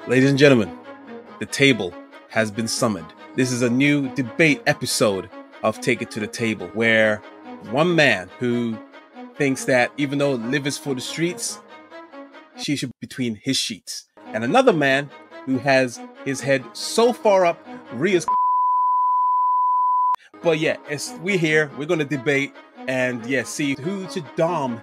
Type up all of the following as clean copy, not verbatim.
Ladies and gentlemen, the table has been summoned. This is a new debate episode of Take It to the Table, where one man who thinks that even though Liv is for the streets, she should be between his sheets. And another man who has his head so far up Rhea's. But yeah, we're here, we're going to debate and see who should Dom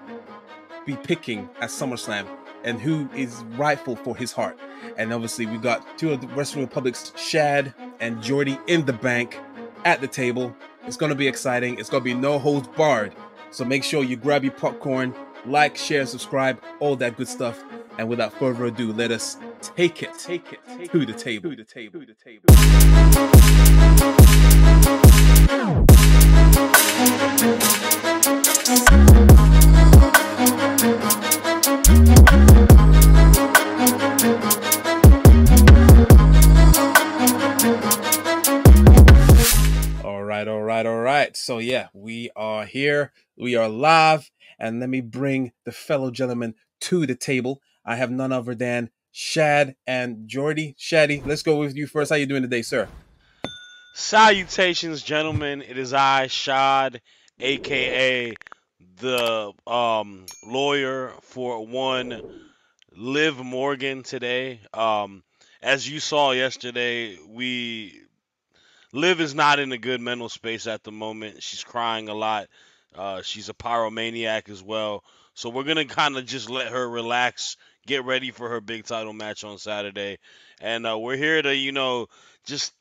be picking at SummerSlam and who is rightful for his heart. And obviously we got two of the Wrestling Republic's Shad and Jordy in the bank at the table. It's going to be exciting. It's going to be no holds barred. So make sure you grab your popcorn, like, share, subscribe, all that good stuff. And without further ado, let us take it to the table. All right. So yeah, we are here. We are live. And let me bring the fellow gentlemen to the table. I have none other than Shad and Jordy. Shaddy, let's go with you first. How you doing today, sir? Salutations, gentlemen. It is I, Shad, a.k.a. the lawyer for one Liv Morgan today. As you saw yesterday, Liv is not in a good mental space at the moment. She's crying a lot. She's a pyromaniac as well. So we're going to kind of just let her relax, get ready for her big title match on Saturday. And we're here to, just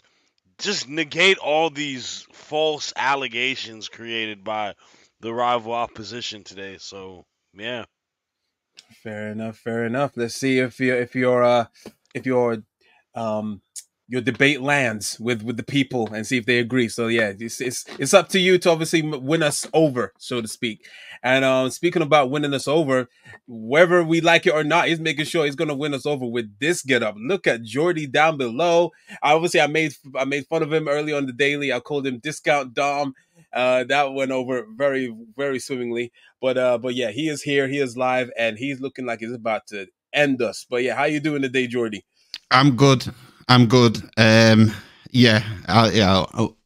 negate all these false allegations created by the rival opposition today. So, yeah. Fair enough. Let's see if your debate lands with the people and see if they agree. So yeah, it's up to you to obviously win us over, so to speak. And speaking about winning us over, whether we like it or not, he's making sure he's gonna win us over with this getup. Look at Jordy down below. Obviously, I made fun of him early on the daily. I called him Discount Dom. That went over very, very swimmingly. But yeah, he is here. He is live, and he's looking like he's about to end us. But yeah, how you doing today, Jordy? I'm good. I'll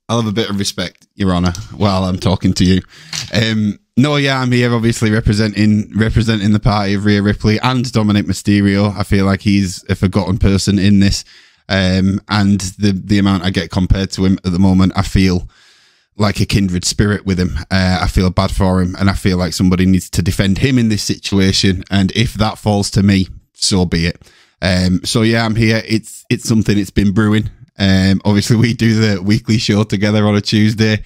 have a bit of respect, Your Honor, while I'm talking to you. I'm here obviously representing the party of Rhea Ripley and Dominic Mysterio. I feel like he's a forgotten person in this. And the amount I get compared to him at the moment, I feel like a kindred spirit with him. I feel bad for him, and I feel like somebody needs to defend him in this situation. And if that falls to me, so be it. I'm here. It's something that's been brewing. Obviously we do the weekly show together on a Tuesday.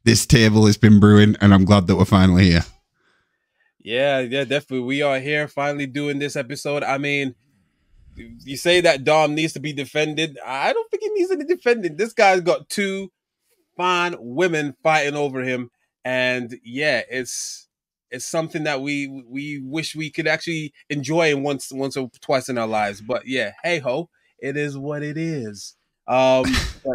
This table has been brewing, and I'm glad that we're finally here. Yeah, definitely. We are here finally doing this episode. I mean, you say that Dom needs to be defended. I don't think he needs to be defended. This guy's got two fine women fighting over him. And yeah, it's something that we wish we could actually enjoy once or twice in our lives. But yeah, hey ho, it is what it is. But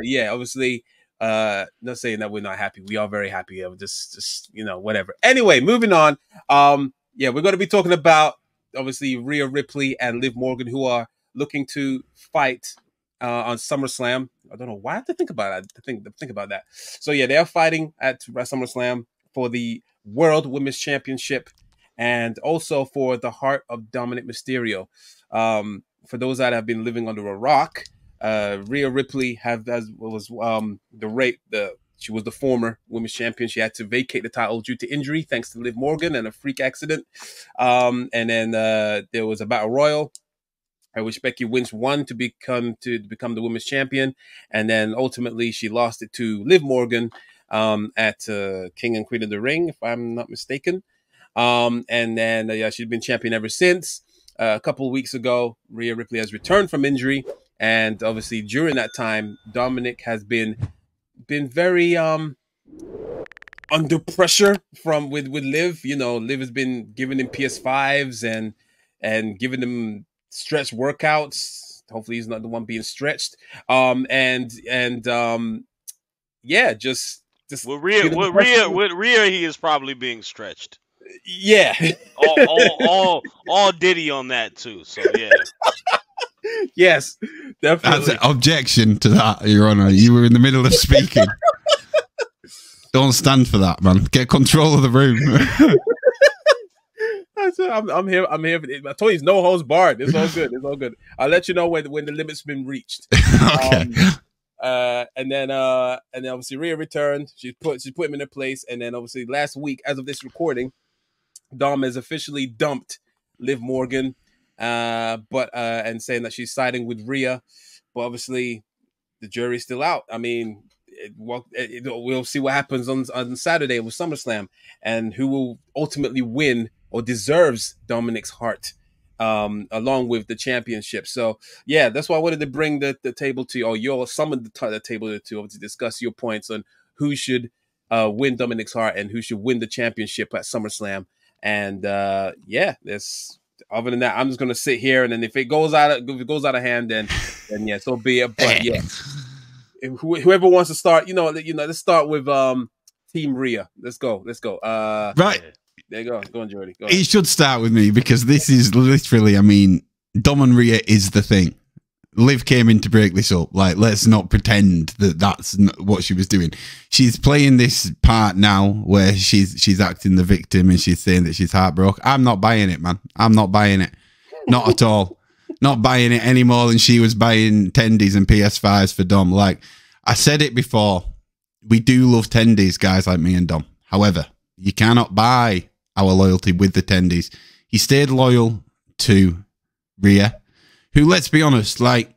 yeah, obviously, not saying that we're not happy. We are very happy. Just whatever. Anyway, moving on. We're going to be talking about obviously Rhea Ripley and Liv Morgan, who are looking to fight on SummerSlam. I don't know why I have to think about that. Think about that. So yeah, they are fighting at SummerSlam for the World Women's Championship and also for the heart of Dominic Mysterio. For those that have been living under a rock, Rhea Ripley she was the former women's champion. She had to vacate the title due to injury thanks to Liv Morgan and a freak accident. And then there was a battle royal, which Becky Lynch won to become the women's champion, and then ultimately she lost it to Liv Morgan at King and Queen of the Ring, if I'm not mistaken. And then she's been champion ever since. A couple of weeks ago, Rhea Ripley has returned from injury, and obviously during that time, Dominic has been very under pressure with Liv. Liv has been giving him PS5s and giving him stretch workouts. Hopefully he's not the one being stretched. With Rhea, he is probably being stretched. Yeah. all Diddy on that too. So yeah. Yes, That's definitely. an objection to that, Your Honor. You were in the middle of speaking. Don't stand for that, man. Get control of the room. I'm here. I'm here. I told you, it's no holds barred. It's all good. It's all good. I'll let you know when the limit's been reached. Okay. And then obviously Rhea returned. She put him in her place, and then obviously last week, as of this recording, Dom has officially dumped Liv Morgan, and saying that she's siding with Rhea, but obviously the jury's still out. I mean, we'll see what happens on Saturday with SummerSlam, and who will ultimately win or deserves Dominic's heart, along with the championship. So yeah, that's why I wanted to bring the table to you, or you all summoned the table to discuss your points on who should win Dominic's heart and who should win the championship at SummerSlam. And yeah, this. Other than that, I'm just gonna sit here, and then if it goes out of hand, then yeah, so be it. But yeah, whoever wants to start, let's start with Team Rhea. Let's go. Right. There you go. Go on, Jordy. Go He ahead. should start with me because this is literally, I mean, Dom and Rhea is the thing. Liv came in to break this up. Like, let's not pretend that that's what she was doing. She's playing this part now where she's acting the victim and she's saying that she's heartbroken. I'm not buying it, man. I'm not buying it. Not at all. Not buying it any more than she was buying tendies and PS5s for Dom. Like, I said it before. We do love tendies, guys like me and Dom. However, you cannot buy our loyalty with the tendies. He stayed loyal to Rhea, who, let's be honest, like,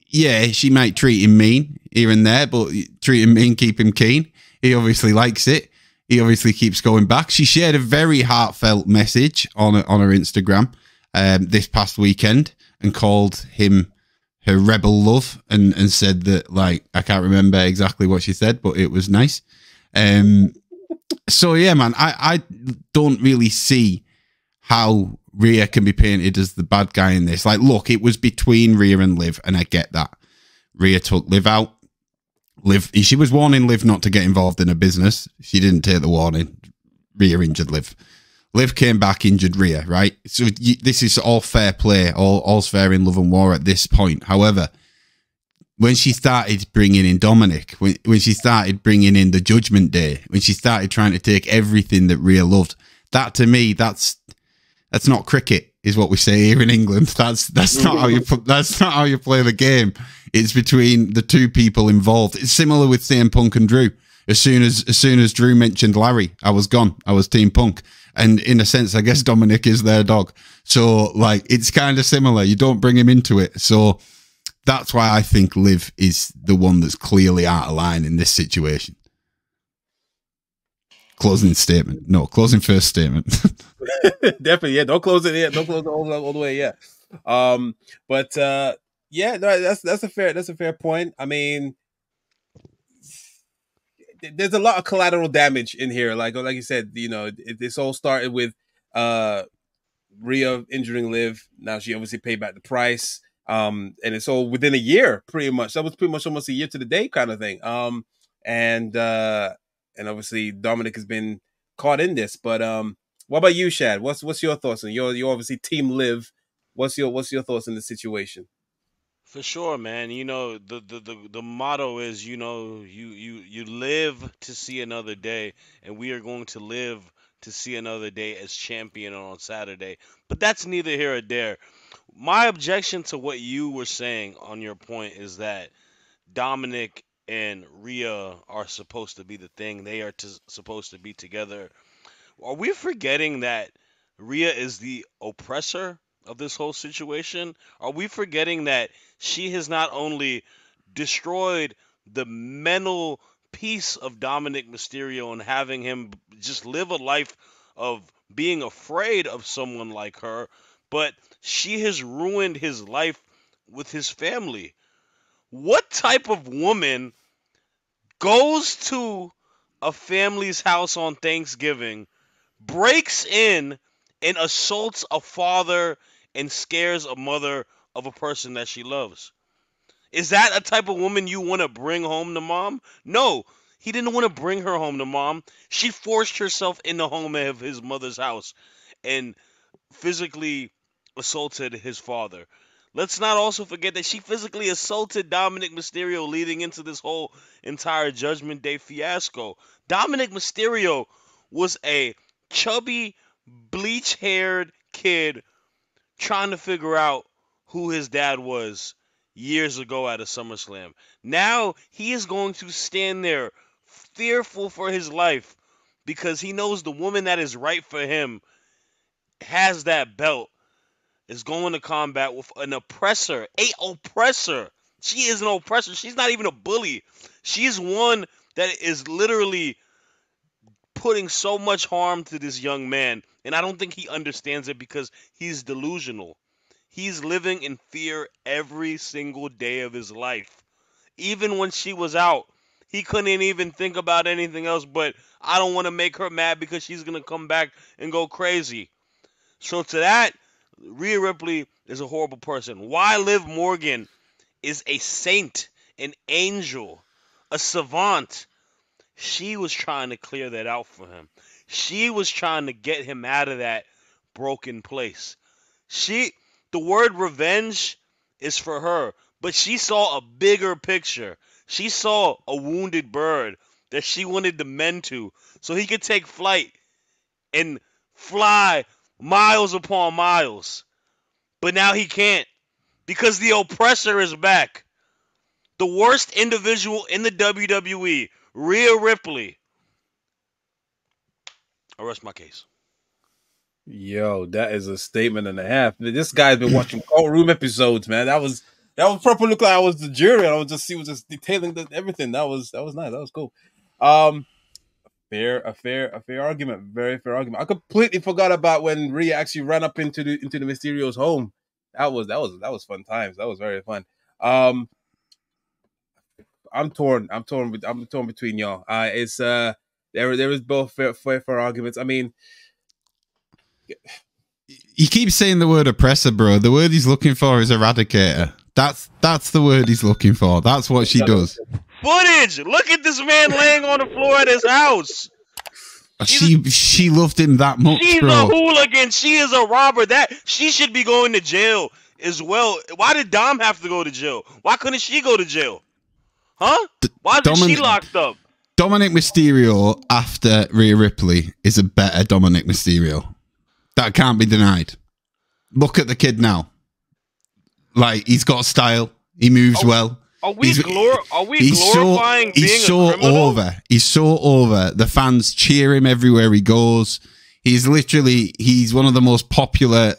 yeah, she might treat him mean here and there, but treat him mean, keep him keen. He obviously likes it. He obviously keeps going back. She shared a very heartfelt message on her Instagram this past weekend and called him her rebel love and said that, like, I can't remember exactly what she said, but it was nice. So, yeah, man, I don't really see how Rhea can be painted as the bad guy in this. Like, look, it was between Rhea and Liv, and I get that. Rhea took Liv out. She was warning Liv not to get involved in her business. She didn't take the warning. Rhea injured Liv. Liv came back, injured Rhea, right? So this is all fair play, all's fair in love and war at this point. However, when she started bringing in Dominic, when she started bringing in the Judgment Day, when she started trying to take everything that Rhea loved, that to me, that's not cricket, is what we say here in England. That's not how you play the game. It's between the two people involved. It's similar with CM Punk and Drew. As soon as Drew mentioned Larry, I was gone. I was Team Punk. And in a sense, I guess Dominic is their dog. So, like, it's kind of similar. You don't bring him into it. So that's why I think Liv is the one that's clearly out of line in this situation. Closing first statement. Definitely, yeah. Don't close it yet. Don't close it all the way yet. But yeah, no, that's a fair point. I mean, there's a lot of collateral damage in here. Like you said, this all started with Rhea injuring Liv. Now she obviously paid back the price. And it's all within a year, pretty much. That was pretty much almost a year to the day kind of thing. And obviously Dominic has been caught in this. But what about you, Shad? What's your thoughts? And you're obviously Team Liv. What's your thoughts on the situation? For sure, man. The motto is, you live to see another day, and we are going to live to see another day as champion on Saturday. But that's neither here or there. My objection to what you were saying on your point is that Dominic and Rhea are supposed to be the thing. They are supposed to be together. Are we forgetting that Rhea is the oppressor of this whole situation? Are we forgetting that she has not only destroyed the mental peace of Dominic Mysterio and having him just live a life of being afraid of someone like her, but she has ruined his life with his family? What type of woman goes to a family's house on Thanksgiving, breaks in and assaults a father and scares a mother of a person that she loves? Is that a type of woman you want to bring home to mom? No, he didn't want to bring her home to mom. She forced herself in the home of his mother's house and physically assaulted his father. let's not also forget that she physically assaulted Dominic Mysterio leading into this whole entire Judgment Day fiasco. Dominic Mysterio was a chubby, bleach-haired kid trying to figure out who his dad was years ago at a SummerSlam. Now he is going to stand there fearful for his life because he knows the woman that is right for him has that belt, is going to combat with an oppressor. A oppressor. She is an oppressor. She's not even a bully. She's one that is literally putting so much harm to this young man. And I don't think he understands it because he's delusional. He's living in fear every single day of his life. Even when she was out, he couldn't even think about anything else but, I don't want to make her mad because she's going to come back and go crazy. So to that, Rhea Ripley is a horrible person. Why Liv Morgan is a saint, an angel, a savant. She was trying to clear that out for him. She was trying to get him out of that broken place. The word revenge is for her, but she saw a bigger picture. She saw a wounded bird that she wanted to mend to so he could take flight and fly miles upon miles. But now he can't because the oppressor is back. The worst individual in the WWE, Rhea Ripley. I rest my case. Yo, that is a statement and a half. This guy's been watching courtroom episodes, man. That was proper look like I was the jury. And I was just detailing everything. That was nice. That was cool. A fair argument. Very fair argument. I completely forgot about when Rhea actually ran up into the Mysterio's home. That was fun times. That was very fun. I'm torn between y'all. It's there is both fair arguments. I mean, you keep saying the word oppressor, bro. The word he's looking for is eradicator. That's the word he's looking for. That's what she does. Footage. Look at this man laying on the floor at his house. She loved him that much, she's bro. a hooligan. She is a robber. That she should be going to jail as well. Why did Dom have to go to jail? Why couldn't she go to jail? Huh? Why is she locked up? Dominic Mysterio after Rhea Ripley is a better Dominic Mysterio. That can't be denied. Look at the kid now. Like, he's got style. He moves well. Are we glorifying being a criminal? He's so over. The fans cheer him everywhere he goes. He's one of the most popular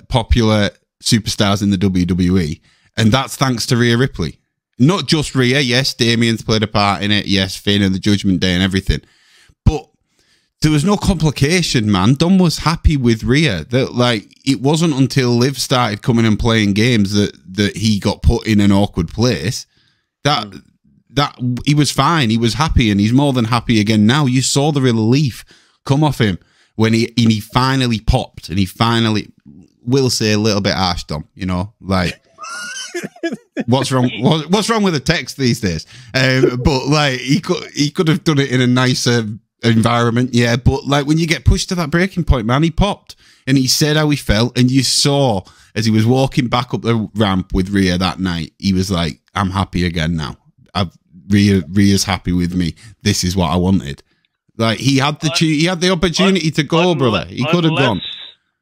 superstars in the WWE. And that's thanks to Rhea Ripley. Not just Rhea. Yes, Damien's played a part in it. Yes, Finn and the Judgment Day and everything. But there was no complication, man. Dom was happy with Rhea. It wasn't until Liv started coming and playing games that he got put in an awkward place. That he was fine. He was happy, and he's more than happy again now. You saw the relief come off him when he finally popped, and he finally will say a little bit harsh, Dom. You know, like. What's wrong? What's wrong with the text these days? But like he could have done it in a nicer environment, yeah. But like when you get pushed to that breaking point, man, he popped and he said how he felt, and you saw as he was walking back up the ramp with Rhea that night, he was like, "I'm happy again now. Rhea's happy with me. This is what I wanted." Like he had the opportunity to go, brother. He could have gone.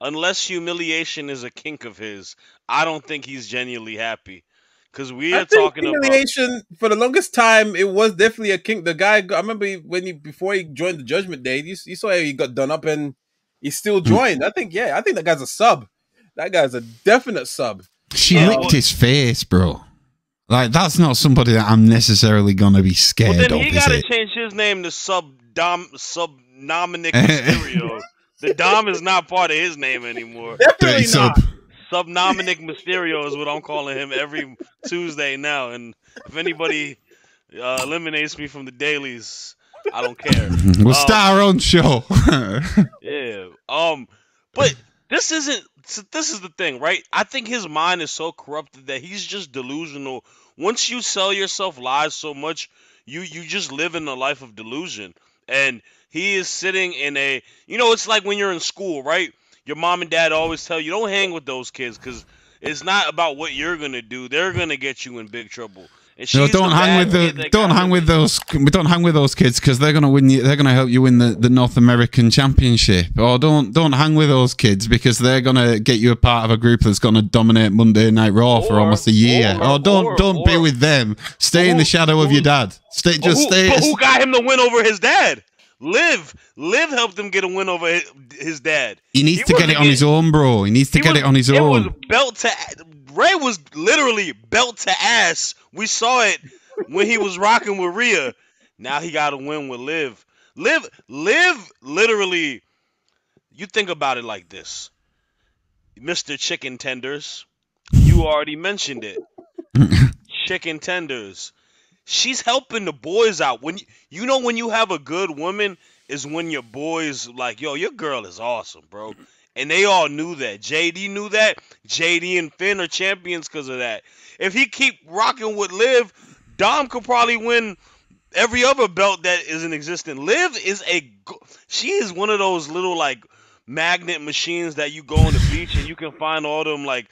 Unless humiliation is a kink of his, I don't think he's genuinely happy. Because we are talking about humiliation for the longest time. It was definitely a kink. The guy, I remember before he joined the Judgment Day, you saw how he got done up and he still joined. I think that guy's a sub. That guy's a definite sub. She licked his face, bro. Like that's not somebody that I'm necessarily gonna be scared of. Then he gotta change his name to Sub Dominic Mysterio. The Dom is not part of his name anymore. Definitely not. Sub Dominic Mysterio is what I'm calling him every Tuesday now. And if anybody eliminates me from the dailies, I don't care. We'll start our own show. Yeah. But this is the thing, right? I think his mind is so corrupted that he's just delusional. Once you sell yourself lies so much, you just live in a life of delusion. And he is sitting in it's like when you're in school, right? Your mom and dad always tell you, don't hang with those kids because It's not about what you're gonna do. They're gonna get you in big trouble. And No, she's don't the hang bad with kid the that don't got hang her- with those don't hang with those kids because they're gonna win you. They're gonna help you win the North American Championship. Or don't hang with those kids because they're gonna get you a part of a group that's gonna dominate Monday Night Raw for almost a year. Or don't be with them. Stay in the shadow of your dad. Stay. But who got him the win over his dad? Liv helped him get a win over his dad. He needs to get it on his own, bro. He needs to get it on his own. Ray was literally belt to ass. We saw it when he was rocking with Rhea. Now he got to win with Liv. Liv literally, you think about it like this. Mr. Chicken Tenders, you already mentioned it. Chicken Tenders. She's helping the boys out. When you have a good woman is when your boys like, yo, your girl is awesome, bro. And they all knew that. JD knew that. JD and Finn are champions because of that. If he keep rocking with Liv, Dom could probably win every other belt that is in existence. Liv she is one of those little like magnet machines that you go on the beach and you can find all them like,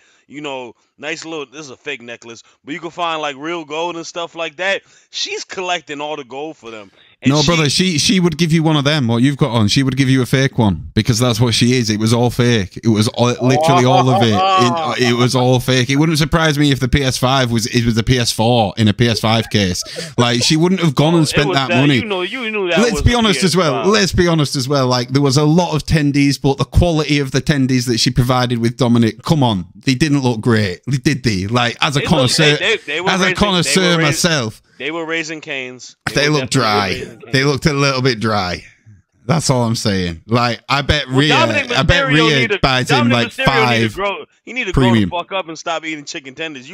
nice little, this is a fake necklace, but you can find like real gold and stuff like that. She's collecting all the gold for them. And brother, she would give you one of them, what you've got on. She would give you a fake one because that's what she is. It was all fake. It was literally all of it. It was all fake. It wouldn't surprise me if the PS5 was a PS4 in a PS5 case. Like, she wouldn't have gone and spent that money. You knew that. Let's be honest as well. Like, there was a lot of tendies, but the quality of the tendies that she provided with Dominic, come on, they didn't look great. Did they? Like, as a connoisseur, myself. They were raising canes. They looked dry. They looked a little bit dry. That's all I'm saying. Like, I bet Rhea buys him like 5. He need to grow the fuck up and stop eating chicken tenders.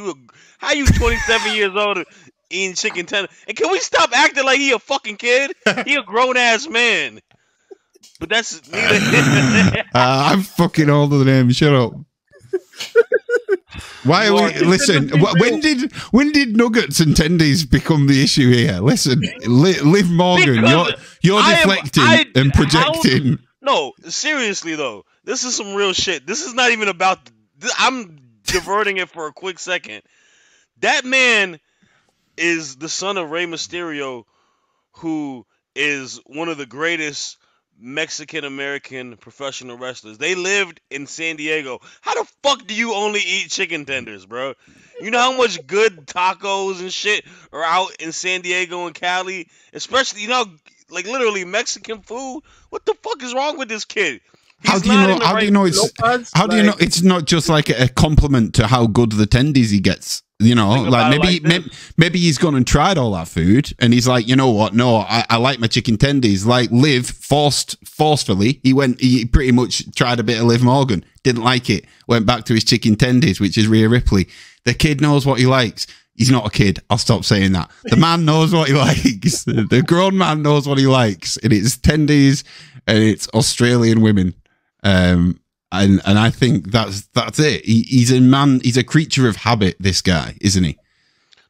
How you 27 years old eating chicken tenders? And can we stop acting like he a fucking kid? He a grown ass man. But that's neither. I'm fucking older than him. Shut up. Why are we? Listen, when did nuggets and tendies become the issue here? Listen, Liv Morgan, you're deflecting and projecting. No, seriously though, this is some real shit. This is not even about. I'm diverting it for a quick second. That man is the son of Rey Mysterio, who is one of the greatest Mexican-American professional wrestlers. They lived in San Diego. How the fuck do you only eat chicken tenders, bro? You know how much good tacos and shit are out in San Diego and Cali? Especially, like literally Mexican food? What the fuck is wrong with this kid? How do you know it's not just like a compliment to how good the tendies he gets? Maybe he's gone and tried all that food and he's like, you know what? No, I like my chicken tendies. Like Liv forcefully, he pretty much tried a bit of Liv Morgan, didn't like it, went back to his chicken tendies, which is Rhea Ripley. The kid knows what he likes. He's not a kid. I'll stop saying that. The man knows what he likes. The grown man knows what he likes, and it's tendies and it's Australian women. And I think that's it. He's a man. He's a creature of habit. This guy, isn't he?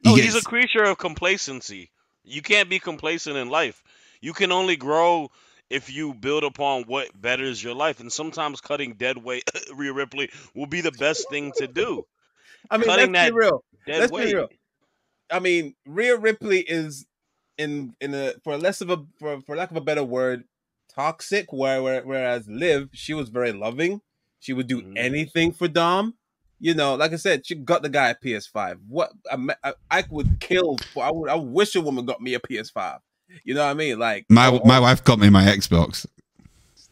He's a creature of complacency. You can't be complacent in life. You can only grow if you build upon what betters your life. And sometimes cutting dead weight, Rhea Ripley, will be the best thing to do. I mean, let's be real. Let's be real. I mean, Rhea Ripley is for lack of a better word, toxic. Whereas Liv, she was very loving. She would do anything for Dom. Like I said, she got the guy a PS5. What I would kill for. I wish a woman got me a PS5. You know what I mean? Like my wife got me my Xbox.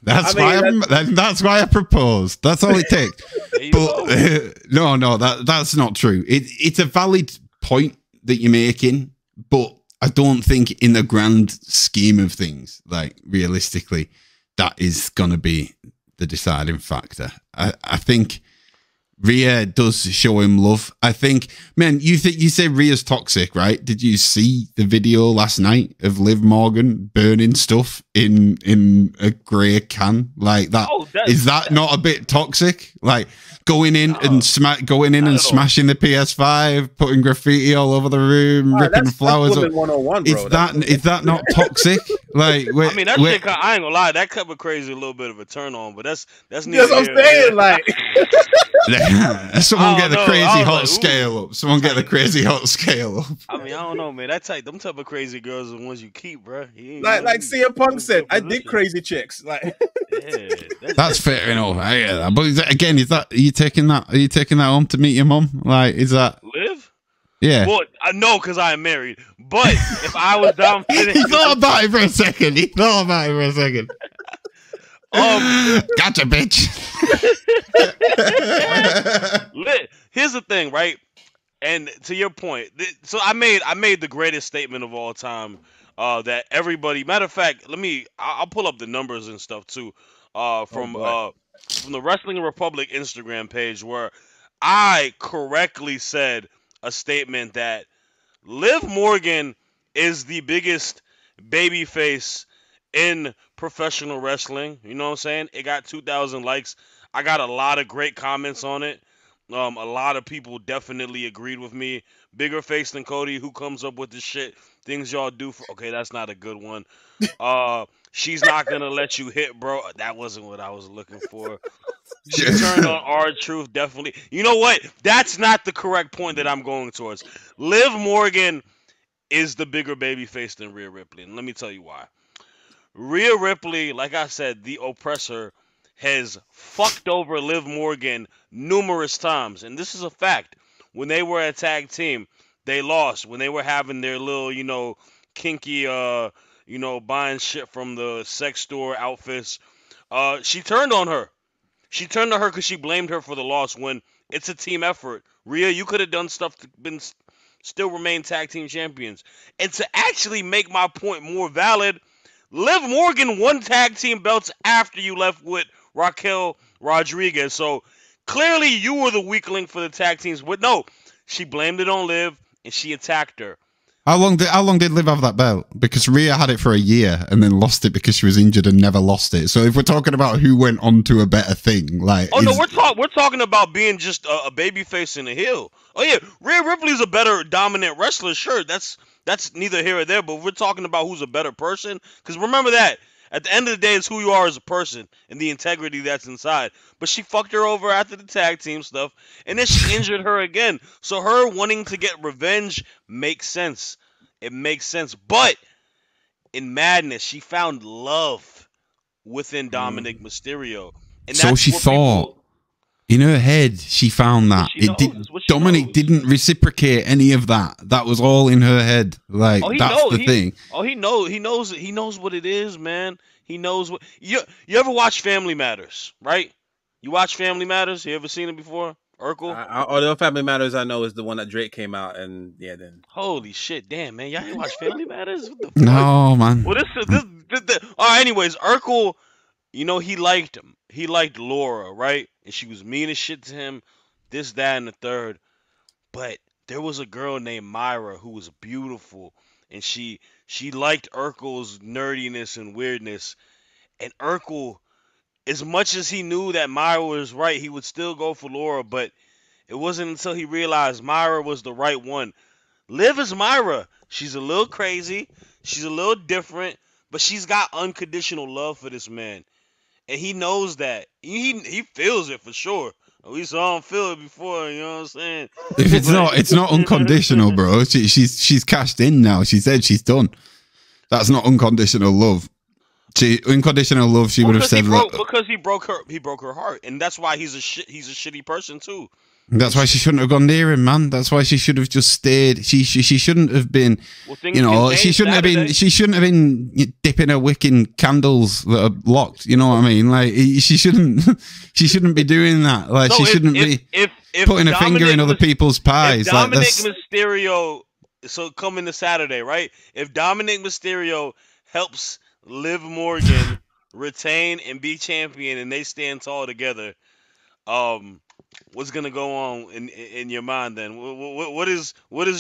That's why I proposed. That's all it takes. But no, that's not true. It's a valid point that you're making, but I don't think in the grand scheme of things, like realistically, that is going to be the deciding factor. I think Rhea does show him love. I think, man, you say Rhea's toxic, right? Did you see the video last night of Liv Morgan burning stuff in a grey can like that? Is that not a bit toxic? Like going in and smashing the PS5, putting graffiti all over the room, ripping flowers up. 101, bro. Is that not toxic? Like, I mean, that shit. I ain't gonna lie, that covered crazy a little bit of a turn on, but that's what I'm saying. Like, Someone get the crazy hot like, scale up. Someone get the crazy hot scale up. I mean, I don't know, man. Them type of crazy girls are the ones you keep, bro. Like CM Punk said, I dig crazy chicks. Like, yeah, that's fair enough. I get that. But again, are you taking that home to meet your mum? Like, is that Liv? Yeah. Well, I know because I am married. But if I was down for he thought about it for a second. Gotcha, bitch. Here's the thing, right? And to your point, so I made the greatest statement of all time. That everybody. Matter of fact, I'll pull up the numbers and stuff too. From the Wrestling Republic Instagram page, where I correctly said a statement that Liv Morgan is the biggest babyface in professional wrestling. You know what I'm saying? It got 2,000 likes. I got a lot of great comments on it. A lot of people definitely agreed with me. Bigger face than Cody. Who comes up with this shit? Things y'all do for... Okay, that's not a good one. She's not gonna let you hit, bro. That wasn't what I was looking for. She turned on R-Truth, definitely. You know what? That's not the correct point that I'm going towards. Liv Morgan is the bigger babyface than Rhea Ripley, and let me tell you why. Rhea Ripley, like I said, the oppressor, has fucked over Liv Morgan numerous times, and this is a fact. When they were a tag team, they lost. When they were having their little, kinky, buying shit from the sex store outfits, she turned on her. She turned on her because she blamed her for the loss when it's a team effort. Rhea, you could have done stuff to still remain tag team champions. And to actually make my point more valid, Liv Morgan won tag team belts after you left with Raquel Rodriguez. So clearly you were the weak link for the tag teams. But no, she blamed it on Liv and she attacked her. How long did Liv have that belt? Because Rhea had it for a year and then lost it because she was injured and never lost it. So if we're talking about who went on to a better thing, like we're talking about being just a babyface and a heel. Oh yeah, Rhea Ripley's a better dominant wrestler. Sure, that's neither here or there. But we're talking about who's a better person. Because remember that at the end of the day, it's who you are as a person and the integrity that's inside. But she fucked her over after the tag team stuff, and then she injured her again. So her wanting to get revenge makes sense. It makes sense. But in Madness, she found love within Dominic Mysterio. And so she thought. In her head, she found that. Dominic didn't reciprocate any of that. That was all in her head. Like, that's the thing. Oh, he knows what it is, man. He knows what... You ever watch Family Matters, right? You watch Family Matters? You ever seen it before? Urkel? Although Family Matters I know is the one that Drake came out and then... Holy shit, damn, man. Y'all ain't watch Family Matters? What the fuck? No, man. Well, Alright, anyways, Urkel, he liked Laura, right? And she was mean as shit to him, this, that, and the third. But there was a girl named Myra who was beautiful, and she liked Urkel's nerdiness and weirdness. And Urkel, as much as he knew that Myra was right, he would still go for Laura, but it wasn't until he realized Myra was the right one. Liv is Myra. She's a little crazy, she's a little different, but she's got unconditional love for this man. And he knows that. He feels it for sure. We saw him feel it before, you know what I'm saying? If it's not unconditional, bro. She's cashed in now. She said she's done. That's not unconditional love. Unconditional love, she would have said because he broke her heart, and that's why he's a shitty person too. That's why she shouldn't have gone near him, man. That's why she should have just stayed. She shouldn't have been. Well, she shouldn't have been. She shouldn't have been dipping her wick in candles that are locked. You know what I mean? Like she shouldn't. She shouldn't be doing that. Like she shouldn't be putting a finger in other people's pies. If Dominic Mysterio, so coming to Saturday, right? If Dominic Mysterio helps Liv Morgan retain and be champion, and they stand tall together, what's gonna go on in your mind then? What is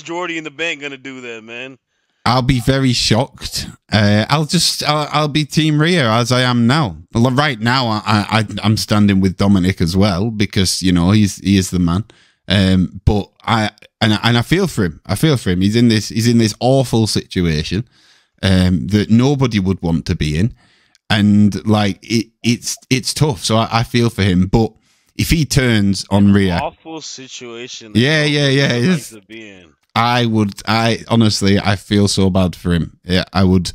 Jordy and the Bank gonna do then, man? I'll be very shocked. I'll be Team Rhea as I am now. Well, right now, I'm standing with Dominic as well because he is the man. But I feel for him. He's in this awful situation that nobody would want to be in, and like it's tough. So I feel for him, but If he turns on Rhea, awful situation. Yeah. To be in. I honestly, I feel so bad for him. Yeah, I would.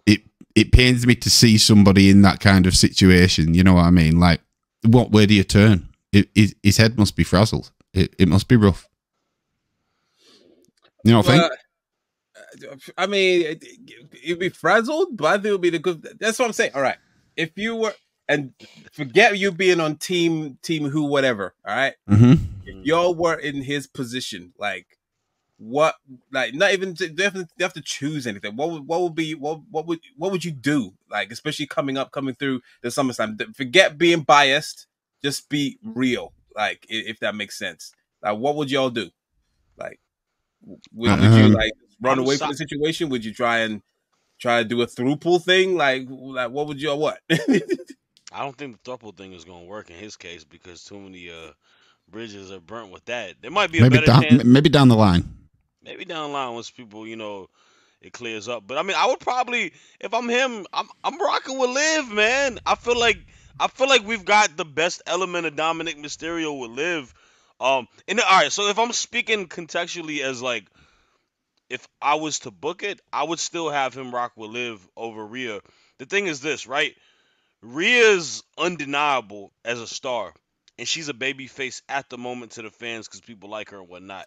It pains me to see somebody in that kind of situation. You know what I mean? Like, what way do you turn? His head must be frazzled. It must be rough. You know what I think? I mean, it'd be frazzled, but I think it would be the good. That's what I'm saying. All right, if you were, and forget you being on team who, whatever. All right, if y'all were in his position, like what, like not even they have to choose anything. What would you do? Like, especially coming through the SummerSlam. Forget being biased. Just be real. Like, if that makes sense. Like, what would y'all do? Like, would you like run away from the situation? Would you try to do a throuple thing? Like what would you what? I don't think the throuple thing is gonna work in his case because too many bridges are burnt with that. There might be a better chance. Maybe down the line. Maybe down the line once people, it clears up. But I mean, I would probably, if I'm him, I'm rocking with Liv, man. I feel like we've got the best element of Dominic Mysterio with Liv. And all right, so if I'm speaking contextually as like, if I was to book it, I would still have him rock with Liv over Rhea. The thing is this, right? Rhea's undeniable as a star, and she's a baby face at the moment to the fans because people like her and whatnot.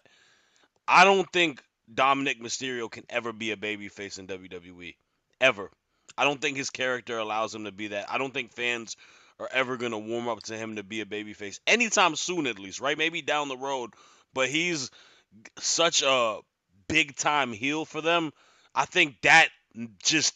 I don't think Dominic Mysterio can ever be a babyface in WWE. Ever. I don't think his character allows him to be that. I don't think fans are ever going to warm up to him to be a babyface. Anytime soon, at least, right? Maybe down the road. But he's such a big time heel for them. I think that just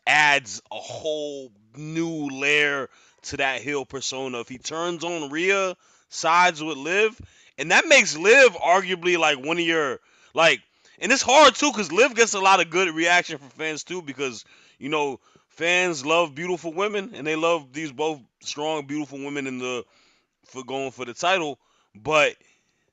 adds a whole new layer to that heel persona. If he turns on Rhea, sides with Liv, and that makes Liv arguably like one of your like, and it's hard too because Liv gets a lot of good reaction from fans too because fans love beautiful women and they love these both strong beautiful women for going for the title, but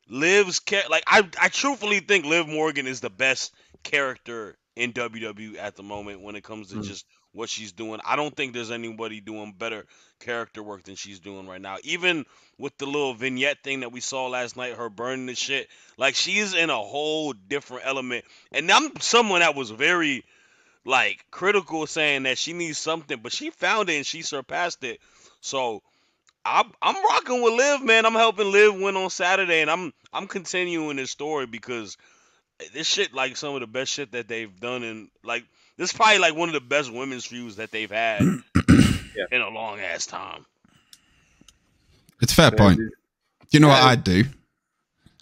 Liv's like I truthfully think Liv Morgan is the best character in WWE at the moment when it comes to just what she's doing. I don't think there's anybody doing better character work than she's doing right now. Even with the little vignette thing that we saw last night, her burning the shit, like she's in a whole different element. And I'm someone that was very like critical saying that she needs something, but she found it and she surpassed it. So I'm rocking with Liv, man. I'm helping Liv win on Saturday, and I'm continuing this story because this shit like some of the best shit that they've done, and like this is probably like one of the best women's feuds that they've had in a long ass time. It's a fair point. Do you know what I'd do?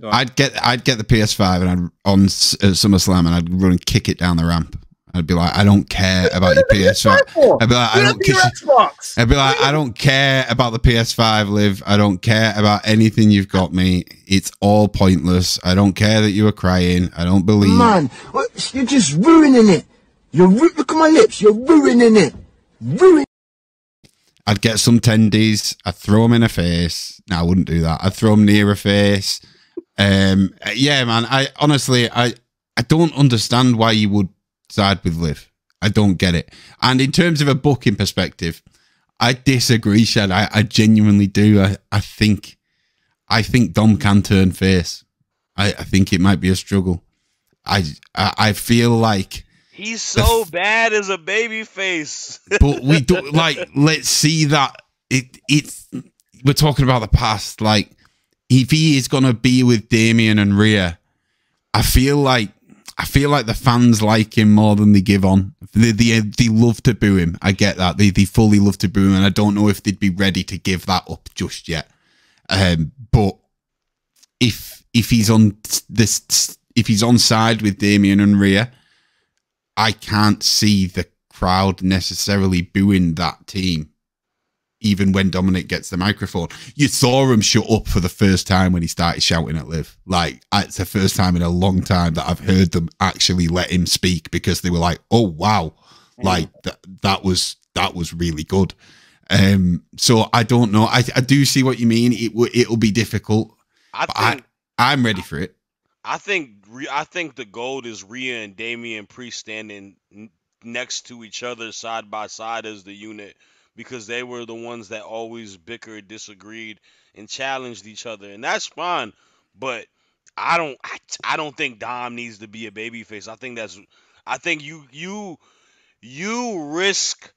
I'd get the PS5 and I'd on SummerSlam and I'd run and kick it down the ramp. I'd be like, I don't care about your PS5. I'd be like, I don't care about the PS5, Liv. I don't care about anything you've got me. It's all pointless. I don't care that you were crying. I don't believe. Man, you're just ruining it. Look at my lips. You're ruining it. I'd get some tendies. I'd throw them in her face. No, I wouldn't do that. I'd throw them near her face. Yeah, man. I honestly, I don't understand why you would side with Liv. I don't get it. And in terms of a booking perspective, I disagree, Shad. I genuinely do. I think Dom can turn face. I think it might be a struggle. I feel like he's so bad as a baby face. But we don't let's see that it's we're talking about the past. Like if he is gonna be with Damian and Rhea, I feel like the fans like him more than they give on. They love to boo him. I get that. They fully love to boo him, and I don't know if they'd be ready to give that up just yet. But if he's on side with Damian and Rhea, I can't see the crowd necessarily booing that team. Even when Dominic gets the microphone, you saw him shut up for the first time when he started shouting at Liv. Like, it's the first time in a long time that I've heard them actually let him speak because they were like, "Oh wow, like that was really good." So I don't know. I do see what you mean. It'll be difficult. I'm ready for it. I think the goal is Rhea and Damian Priest standing next to each other side by side as the unit. because they were the ones that always bickered, disagreed, and challenged each other, and that's fine. But I don't think Dom needs to be a babyface. I think you risk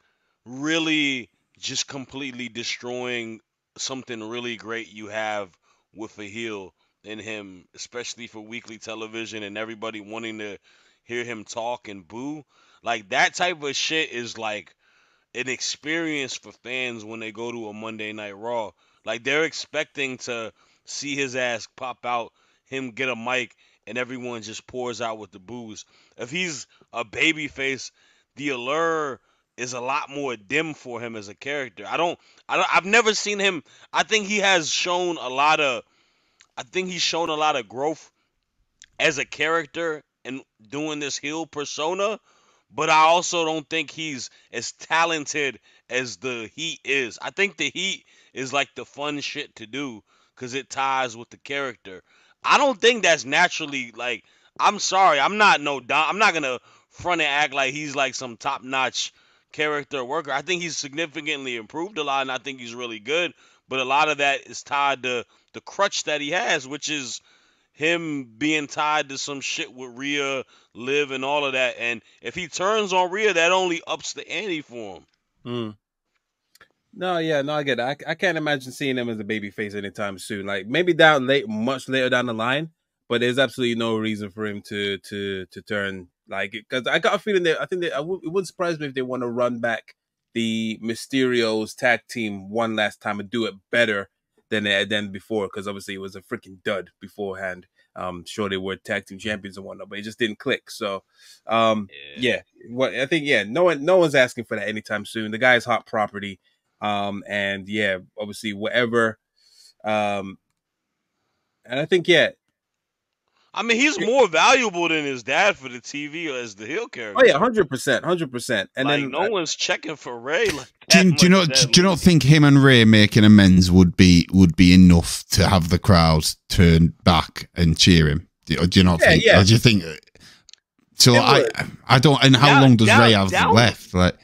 really just completely destroying something really great you have with a heel in him, especially for weekly television and everybody wanting to hear him talk and boo. Like that type of shit is like an experience for fans when they go to a Monday Night Raw. Like they're expecting to see his ass pop out, him get a mic, and everyone just pours out with the boos. If he's a babyface, the allure is a lot more dim for him as a character. I've never seen him. I think he has shown a lot of. I think he's shown a lot of growth as a character and doing this heel persona, but I also don't think he's as talented as the Heat is. I think the Heat is like the fun shit to do because it ties with the character. I don't think that's naturally like. I'm sorry, I'm not gonna front and act like he's like some top notch character worker. I think he's significantly improved a lot, and I think he's really good. But a lot of that is tied to the crutch that he has, which is him being tied to some shit with Rhea, Liv, and all of that. And if he turns on Rhea, that only ups the ante for him. Mm. No, yeah, no, I get it. I can't imagine seeing him as a babyface anytime soon. Like maybe much later down the line, but there's absolutely no reason for him to turn like it. Because I got a feeling that I think that it wouldn't surprise me if they want to run back the Mysterio's tag team one last time and do it better than they had done before. Because obviously it was a freaking dud beforehand. Sure they were tag team champions and whatnot, but it just didn't click. So, yeah. What I think, yeah, no one's asking for that anytime soon. The guy's hot property. And yeah, obviously whatever. And I think, yeah. I mean, he's more valuable than his dad for the TV as the heel character. Oh yeah, 100%. And like, then no one's checking for Ray. Like do you not think him and Ray making amends would be enough to have the crowd turn back and cheer him? Do you not think? Yeah. Or do you think? So I don't. And how long does Ray have left? Like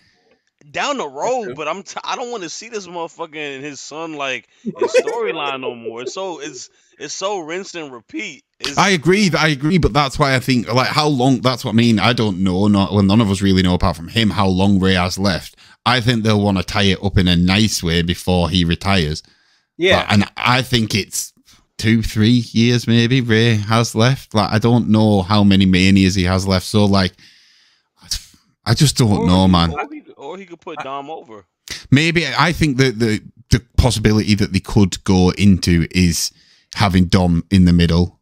down the road, but I don't want to see this motherfucker and his son like in storyline no more. It's so rinse and repeat. I agree, but that's why I think like how long. That's what I mean. I don't know. None of us really know apart from him how long Ray has left. I think they'll want to tie it up in a nice way before he retires. Yeah, and I think it's 2-3 years maybe Ray has left. Like I don't know how many manias he has left. So like, I just don't know, man. Or he could put Dom over. Maybe I think that the possibility that they could go into is having Dom in the middle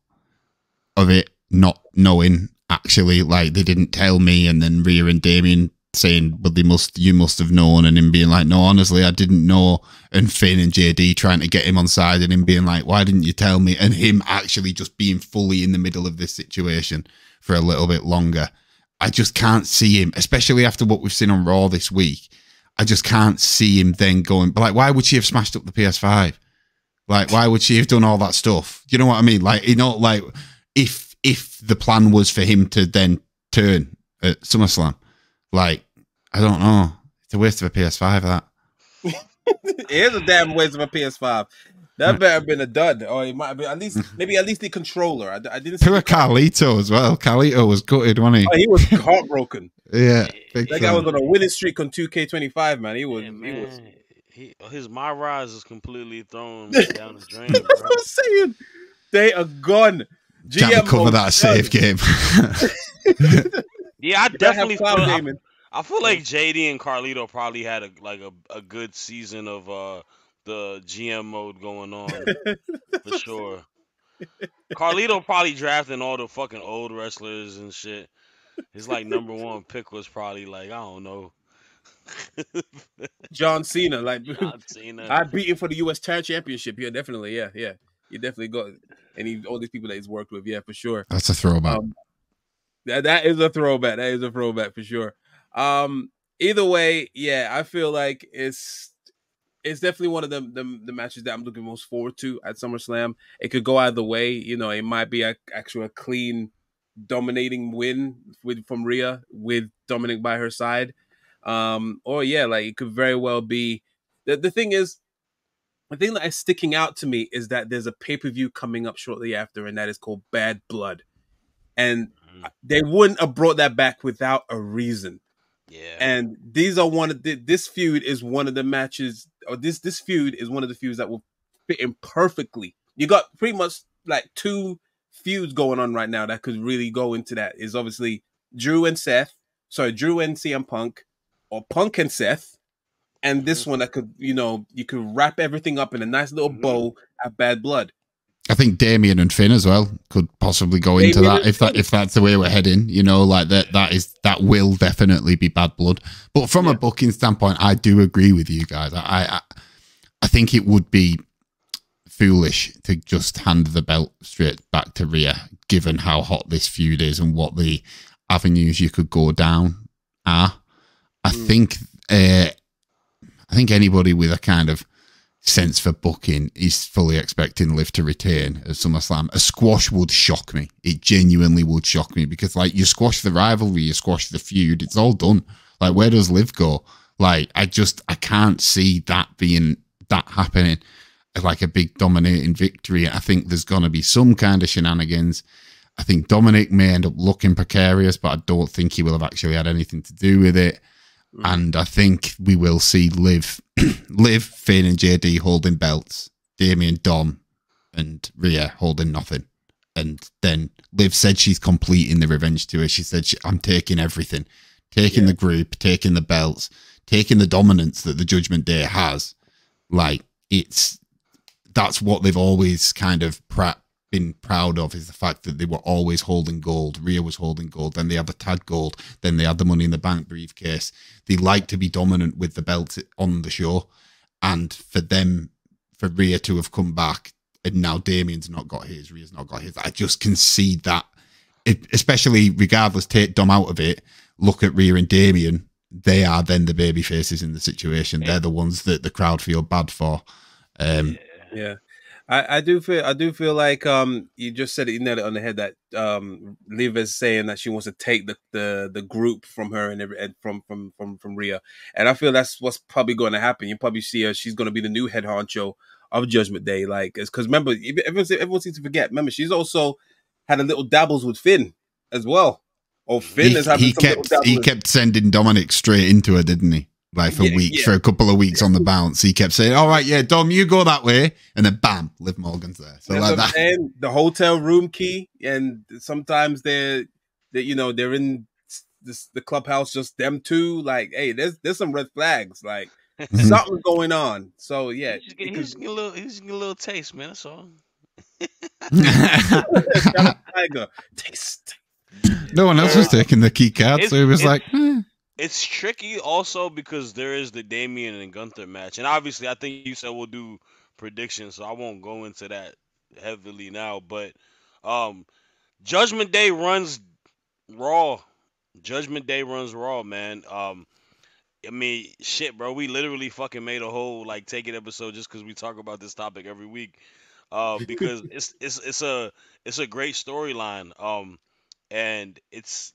of it, not knowing actually, like they didn't tell me, and then Rhea and Damien saying, "But you must have known," and him being like, "No, honestly, I didn't know," and Finn and JD trying to get him on side, and him being like, "Why didn't you tell me?" and him actually just being fully in the middle of this situation for a little bit longer. I just can't see him, especially after what we've seen on Raw this week. I just can't see him then going, but like, why would she have smashed up the PS5? Like, why would she have done all that stuff? You know what I mean? Like, you know, like if the plan was for him to then turn at SummerSlam, like, I don't know. It's a waste of a PS5, that. It is a damn waste of a PS5. That better have been a dud, or it might have been at least the controller. I didn't. Poor Carlito as well. Carlito was gutted, wasn't he? Oh, he was heartbroken. Yeah, that guy was on a winning streak on 2K25, man. He was. His My Rise is completely thrown down the drain. That's what I'm saying. They are gone. Can't cover that save game. Yeah, I definitely feel. I feel like JD and Carlito probably had a good season of the GM mode going on for sure. Carlito probably drafting all the fucking old wrestlers and shit. His like #1 pick was probably like, I don't know, John Cena. Like John Cena. I beat him for the US Championship. Yeah, definitely. Yeah. You definitely got all these people that he's worked with. Yeah, for sure. That's a throwback. That is a throwback. That is a throwback for sure. Either way, yeah, I feel like it's definitely one of the matches that I'm looking most forward to at SummerSlam. It could go either way. You know, it might be actually a clean, dominating win from Rhea with Dominic by her side. Or yeah, like it could very well be. The thing is, the thing that is sticking out to me is that there's a pay-per-view coming up shortly after, and that is called Bad Blood. And Mhm. they wouldn't have brought that back without a reason. Yeah. And these are this feud is one of the matches, or this feud is one of the feuds that will fit in perfectly. You got pretty much like two feuds going on right now that could really go into that. Is obviously Drew and CM Punk, or Punk and Seth, and Hmm. this one that could, you could wrap everything up in a nice little Hmm. bow at Bad Blood. I think Damien and Finn as well could possibly go into Damien that and Finn. if that's the way we're heading. Like that will definitely be Bad Blood. But from a booking standpoint, I do agree with you guys. I think it would be foolish to just hand the belt straight back to Rhea, given how hot this feud is and what the avenues you could go down are. I think anybody with a kind of sense for booking is fully expecting Liv to retain at SummerSlam. A squash would shock me. It genuinely would shock me, because like, you squash the rivalry, you squash the feud, it's all done. Like, where does Liv go? Like, I can't see that happening, like a big dominating victory. I think there's going to be some kind of shenanigans. I think Dominic may end up looking precarious, but I don't think he will have actually had anything to do with it. And I think we will see Liv, Finn and JD holding belts, Damien, Dom, and Rhea holding nothing. And then Liv said she's completing the revenge tour. She said, I'm taking everything, taking the group, taking the belts, taking the dominance that the Judgment Day has. Like, that's what they've always kind of been proud of, is the fact that they were always holding gold. Rhea was holding gold, then they had the tag gold, then they had the Money in the Bank briefcase. They like to be dominant with the belt on the show, and for Rhea to have come back, and now Damien's not got his, Rhea's not got his. I just concede that, especially regardless, take Dom out of it, look at Rhea and Damien, they are then the baby faces in the situation. They're the ones that the crowd feel bad for. Yeah. I do feel like you just said it, you nailed it on the head, that Liv is saying that she wants to take the group from her and from Rhea, and I feel that's what's probably going to happen. You probably see her; she's going to be the new head honcho of Judgment Day, like, because remember, everyone seems to forget. Remember, she's also had a little dabbles with Finn as well. Oh, Finn is having some little dabbles. He kept sending Dominic straight into her, didn't he? Like for a couple of weeks on the bounce, he kept saying, "All right, yeah, Dom, you go that way," and then bam, Liv Morgan's there. So that's like what I'm that, saying, the hotel room key, and sometimes they're in the clubhouse, just them two. Like, hey, there's some red flags, like something's going on. So yeah, He's just getting a little taste, man. That's all. shout out Tiger, taste. no one else was taking the key card, so he was like, It's tricky also because there is the Damien and Gunther match, and obviously I think you said we'll do predictions, so I won't go into that heavily now. But Judgment Day runs Raw. Judgment Day runs Raw, man. I mean, shit, bro. We literally fucking made a whole like take it episode just because we talk about this topic every week. Because it's a great storyline. And it's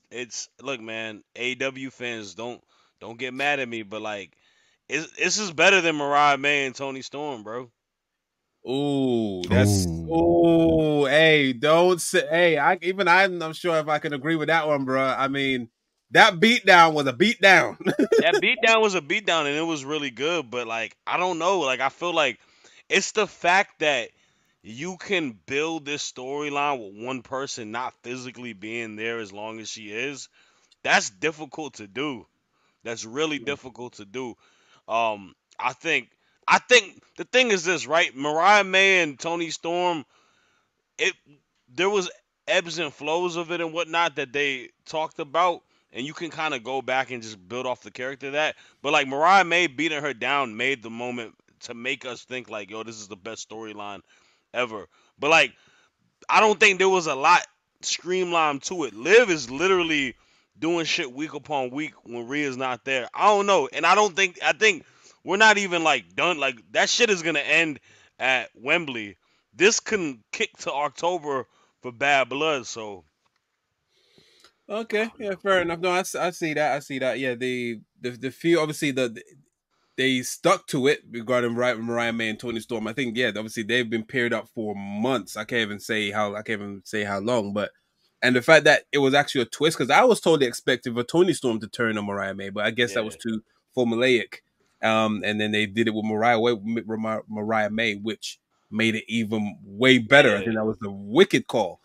look, man. AEW fans don't get mad at me, but like, this is better than Mariah May and Tony Storm, bro. Ooh, hey, don't say, hey, I'm not sure if I can agree with that one, bro. I mean, that beatdown was a beatdown. That beatdown was a beatdown, and it was really good. But like, I don't know. Like, I feel like it's the fact that you can build this storyline with one person not physically being there as long as she is. That's difficult to do. That's really difficult to do. I think the thing is this, right? Mariah May and Tony Storm, it there was ebbs and flows of it and whatnot that they talked about, and you can kind of go back and just build off the character of that. But like Mariah May beating her down made the moment to make us think like, yo, this is the best storyline ever. But like, I don't think there was a lot streamlined to it. Liv is literally doing shit week upon week when Rhea's not there. I don't know, and I think we're not even like done. Like, that shit is gonna end at Wembley. This can kick to October for Bad Blood. So Okay, yeah, fair enough. No, I see that. I see that. Yeah, the few obviously they stuck to it regarding Mariah May and Toni Storm. I think obviously they've been paired up for months. I can't even say how long, but and the fact that it was actually a twist, because I was totally expecting for Toni Storm to turn on Mariah May, but I guess that was too formulaic. And then they did it with Mariah May, which made it even way better. Yeah. I think that was the wicked call.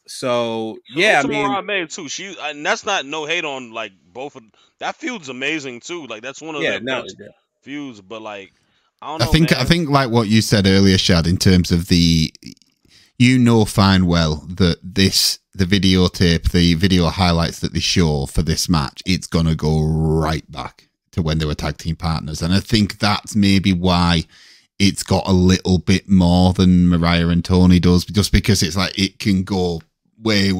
So I mean, Mariah May too. And that's not no hate on like both of that feud's amazing too. Like that's one of their best feuds. But like I don't know. I think like what you said earlier, Shad, in terms of fine well that the videotape, the video highlights that they show for this match, it's gonna go right back to when they were tag team partners, and I think that's maybe why it's got a little bit more than Mariah and Toni does, just because it's like it can go way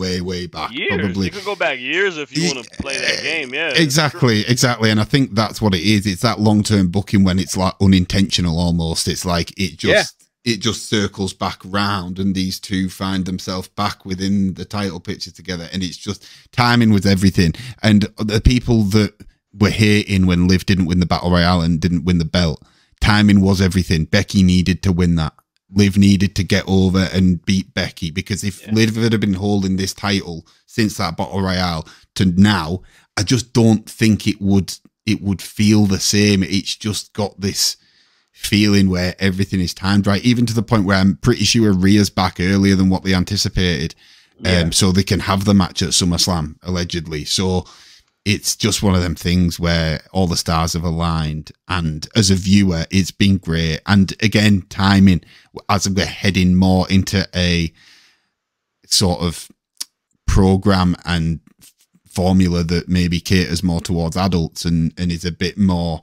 back. Years. Probably. You could go back years if you want to play that game. Yeah, exactly. And I think that's what it is. It's that long-term booking when it's like unintentional almost. It's like it just circles back round, and these two find themselves back within the title picture together, and it's just timing with everything. And the people that were hating when Liv didn't win the Battle Royale and didn't win the belt, timing was everything. Becky needed to win that. Liv needed to get over and beat Becky, because if Liv had been holding this title since that Battle Royale to now, I just don't think it would feel the same. It's just got this feeling where everything is timed right, even to the point where I'm pretty sure Rhea's back earlier than what they anticipated, so they can have the match at SummerSlam, allegedly. So it's just one of them things where all the stars have aligned, and as a viewer, it's been great. And again, timing, as we're heading more into a sort of program and formula that maybe caters more towards adults and is a bit more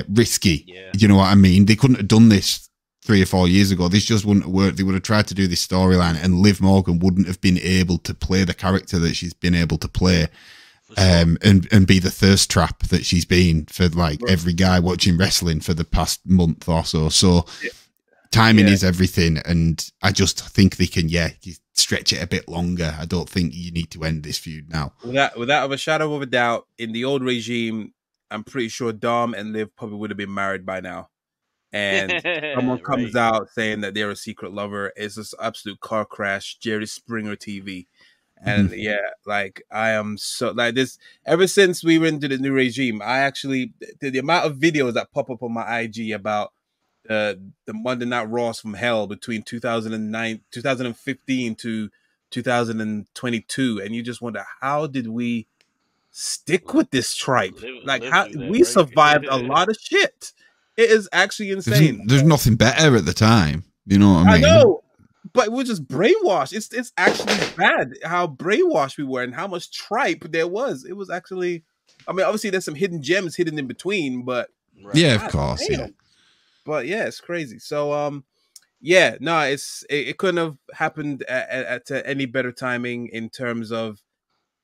risky. You know what I mean? They couldn't have done this 3 or 4 years ago. This just wouldn't have worked. They would have tried to do this storyline, and Liv Morgan wouldn't have been able to play the character that she's been able to play. And be the thirst trap that she's been for every guy watching wrestling for the past month or so. So timing is everything, and I just think they can stretch it a bit longer. I don't think you need to end this feud now. Without a shadow of a doubt, in the old regime, I'm pretty sure Dom and Liv probably would have been married by now. And someone comes out saying that they're a secret lover. It's this absolute car crash, Jerry Springer TV. And I am so like this ever since we went into the new regime. I actually the amount of videos that pop up on my IG about the Monday Night Raws from hell between 2015 to 2022, and you just wonder, how did we stick with this tripe? How we survived a lot of shit. It is actually insane. There's nothing better at the time. You know what I mean? I know. But we're just brainwashed. It's actually bad how brainwashed we were and how much tripe there was. It was actually, I mean, obviously there's some hidden gems hidden in between, but of course, But it's crazy. So it couldn't have happened at any better timing in terms of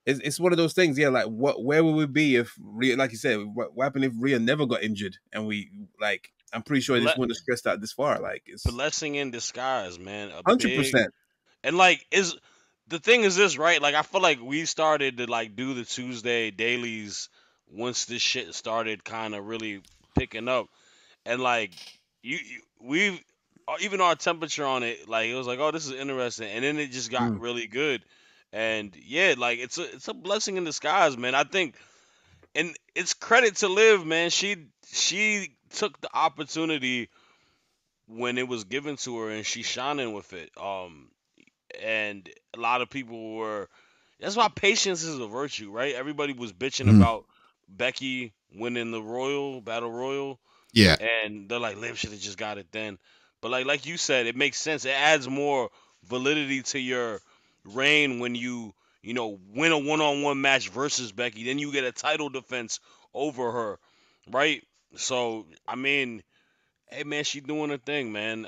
it's one of those things. Yeah, like where would we be if Rhea, like you said, what happened if Rhea never got injured and we like. I'm pretty sure this wouldn't have stressed out this far. Like it's blessing in disguise, man. 100%. And like the thing is this, right? Like I feel like we started to like do the Tuesday dailies once this shit started kind of really picking up, and like we even our temperature on it, like it was like, oh, this is interesting, and then it just got really good, and like it's a blessing in disguise, man. I think, and it's credit to Liv, man. She took the opportunity when it was given to her, and she shining with it. And a lot of people were. That's why patience is a virtue, right? Everybody was bitching about Becky winning the Battle Royal. Yeah, and they're like, Liv should have just got it then. But like you said, it makes sense. It adds more validity to your reign when you win a one-on-one match versus Becky. Then you get a title defense over her, right? So, I mean, hey, man, she doing her thing, man.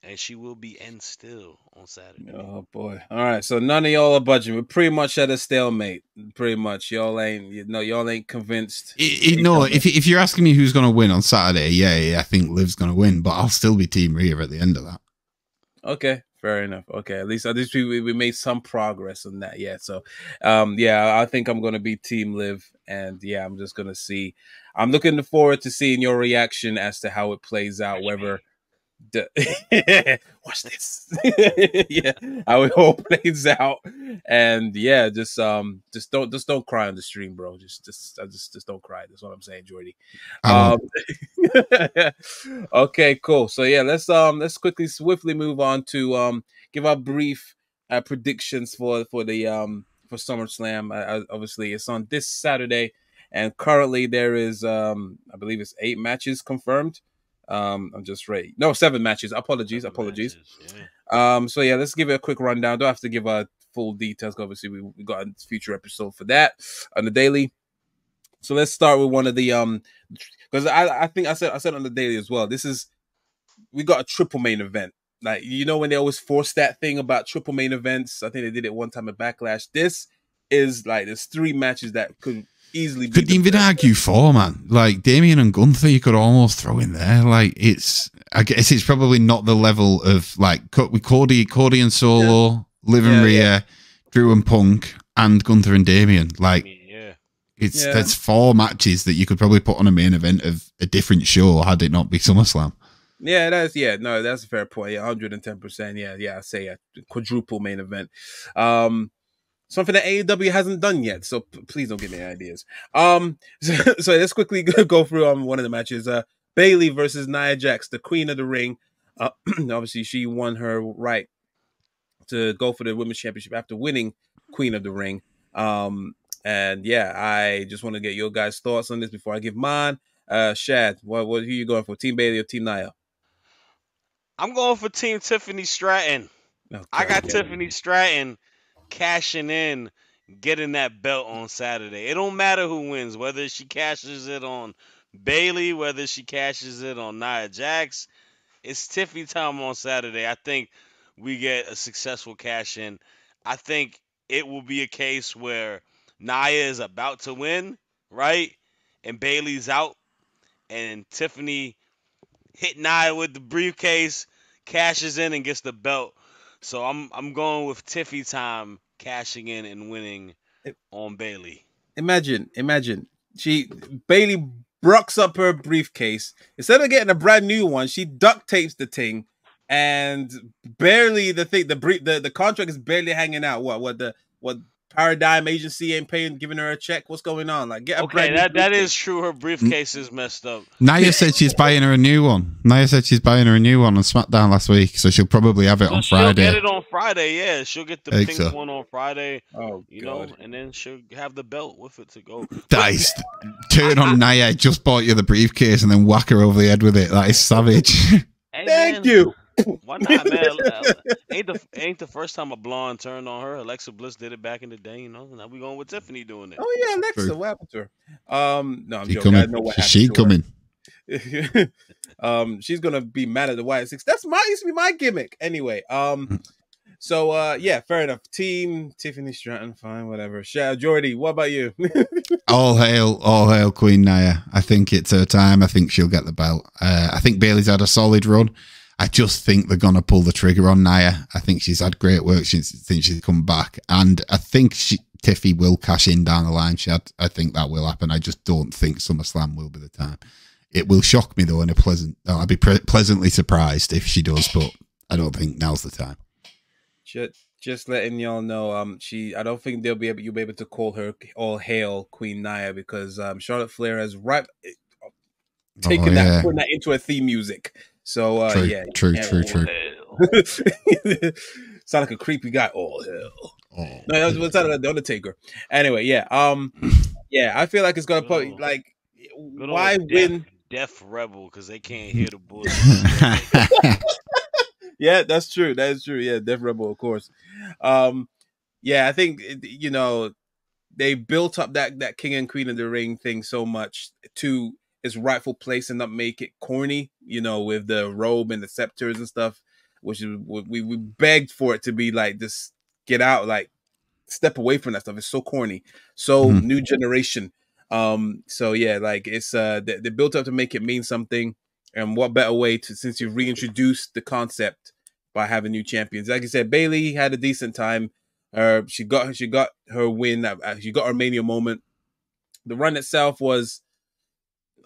And she will be end still on Saturday. Oh, boy. All right, so none of y'all are budging. We're pretty much at a stalemate. Pretty much. Y'all ain't convinced. If you're asking me who's going to win on Saturday, I think Liv's going to win, but I'll still be Team Rhea at the end of that. Okay, Fair enough. Okay, at least we made some progress on that. Yeah. So, I think I'm gonna be Team Liv, and yeah, I'm just gonna see. I'm looking forward to seeing your reaction as to how it plays out. Whether watch this, yeah, how it all plays out, and yeah, just don't cry on the stream, bro. Just don't cry. That's what I'm saying, Jordy. Okay, cool. So yeah, let's quickly swiftly move on to give our brief predictions for the for SummerSlam. Obviously, it's on this Saturday, and currently there is I believe it's 8 matches confirmed. I'm just ready. No, 7 matches. Apologies. Matches, yeah. So yeah, let's give it a quick rundown. Don't have to give full details. Obviously, we got a future episode for that on the daily. So let's start with one of the because I think I said on the daily as well. We got a triple main event. Like, you know, when they always force that thing about triple main events. I think they did it one time at Backlash. This is like there's 3 matches that could easily be. Couldn't even argue 4, man. Like Damian and Gunther, you could almost throw in there. Like I guess it's probably not the level of like with Cody and Solo, Liv and Rhea, Drew and Punk, and Gunther and Damian. Like there's 4 matches that you could probably put on a main event of a different show had it not be SummerSlam. Yeah, that's a fair point. Yeah, 110%. Yeah, I say a quadruple main event. Something that AEW hasn't done yet, so please don't give me ideas. So let's quickly go through one of the matches. Bayley versus Nia Jax, the Queen of the Ring. Obviously, she won her right to go for the Women's Championship after winning Queen of the Ring. And yeah, I just want to get your guys' thoughts on this before I give mine. Shad, who are you going for? Team Bayley or Team Nia? I'm going for Team Tiffany Stratton. Okay, I got Tiffany Stratton cashing in, getting that belt on Saturday. It don't matter who wins, whether she cashes it on Bayley, whether she cashes it on Nia Jax. It's Tiffany time on Saturday. I think we get a successful cash in. I think it will be a case where Nia is about to win, right? And Bayley's out, and Tiffany hit Nia with the briefcase, cashes in, and gets the belt. So I'm going with Tiffy time cashing in and winning on Bayley. Imagine Bayley brocks up her briefcase. Instead of getting a brand new one, she duct tapes the thing, and barely the contract is barely hanging out. What Paradigm Agency ain't giving her a check? What's going on? Like, get a brand new that is true. Her briefcase is messed up. Nia said she's buying her a new one. Nia said she's buying her a new one on SmackDown last week, so she'll probably have it on Friday. She'll get it on Friday, yeah. She'll get the pink one on Friday. Oh, you know, and then she'll have the belt with it to go. Dice, turn on Nia, just bought you the briefcase and then whack her over the head with it. That is savage. Hey, thank you. Why not, man? Ain't the first time a blonde turned on her. Alexa Bliss did it back in the day, you know. Now we going with Tiffany doing it. Oh yeah, Alexa, True. what happened to her? No, I'm she joking. Coming. I know what happened. She to coming. Her. She's gonna be mad at the Wyatt Six. Used to be my gimmick. Anyway, so yeah, fair enough. Team Tiffany Stratton, fine, whatever. Jordy, what about you? all hail Queen Nia. I think it's her time. I think she'll get the belt. I think Bayley's had a solid run. I just think they're going to pull the trigger on Nia. I think she's had great work since she's come back. And I think Tiffy will cash in down the line, Shad. I think that will happen. I just don't think SummerSlam will be the time. It will shock me, though, I'll be pleasantly surprised if she does, but I don't think now's the time. Just letting y'all know, I don't think you'll be able to call her all hail Queen Nia because Charlotte Flair has putting that into her theme music. So true, yeah, true. Sound like a creepy guy. Oh hell! Oh. No, that was like the Undertaker. Anyway, yeah, yeah, I feel like it's gonna put like why win Death Rebel because they can't hear the bullshit. Yeah, that's true. That is true. Yeah, Death Rebel, of course. Yeah, I think they built up that King and Queen of the Ring thing so much to its rightful place and not make it corny, you know, with the robe and the scepters and stuff, which is we begged for it to be like this. Get out, like step away from that stuff. It's so corny, so new generation. So yeah, like it's they built up to make it mean something, and what better way to since you reintroduced the concept by having new champions. Like I said, Bayley had a decent time. She got her win. She got her Mania moment. The run itself was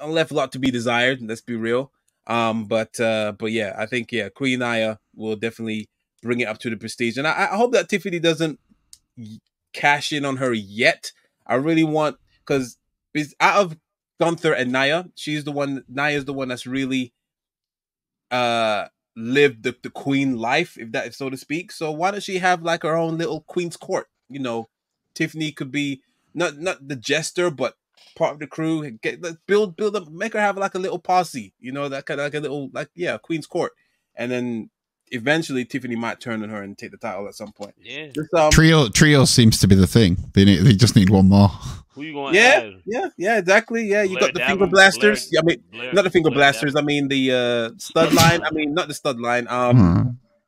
left a lot to be desired. Let's be real. But yeah, I think Queen Nia will definitely bring it up to the prestige, and I hope that Tiffany doesn't cash in on her yet. I really want, because out of Gunther and Nia, Nia's the one that's really lived the queen life, if so to speak. So why don't she have like her own little queen's court? You know, Tiffany could be not the jester, but part of the crew. Build up, make her have like a little posse. You know, that kind of like a little queen's court, and then eventually Tiffany might turn on her and take the title at some point. Yeah. Trio seems to be the thing. They just need one more. Who you going to add? Yeah, exactly. Yeah, you Blair got the Davin, finger blasters. Blair, Not the finger Blair blasters. Davin. I mean the stud line. I mean not the stud line.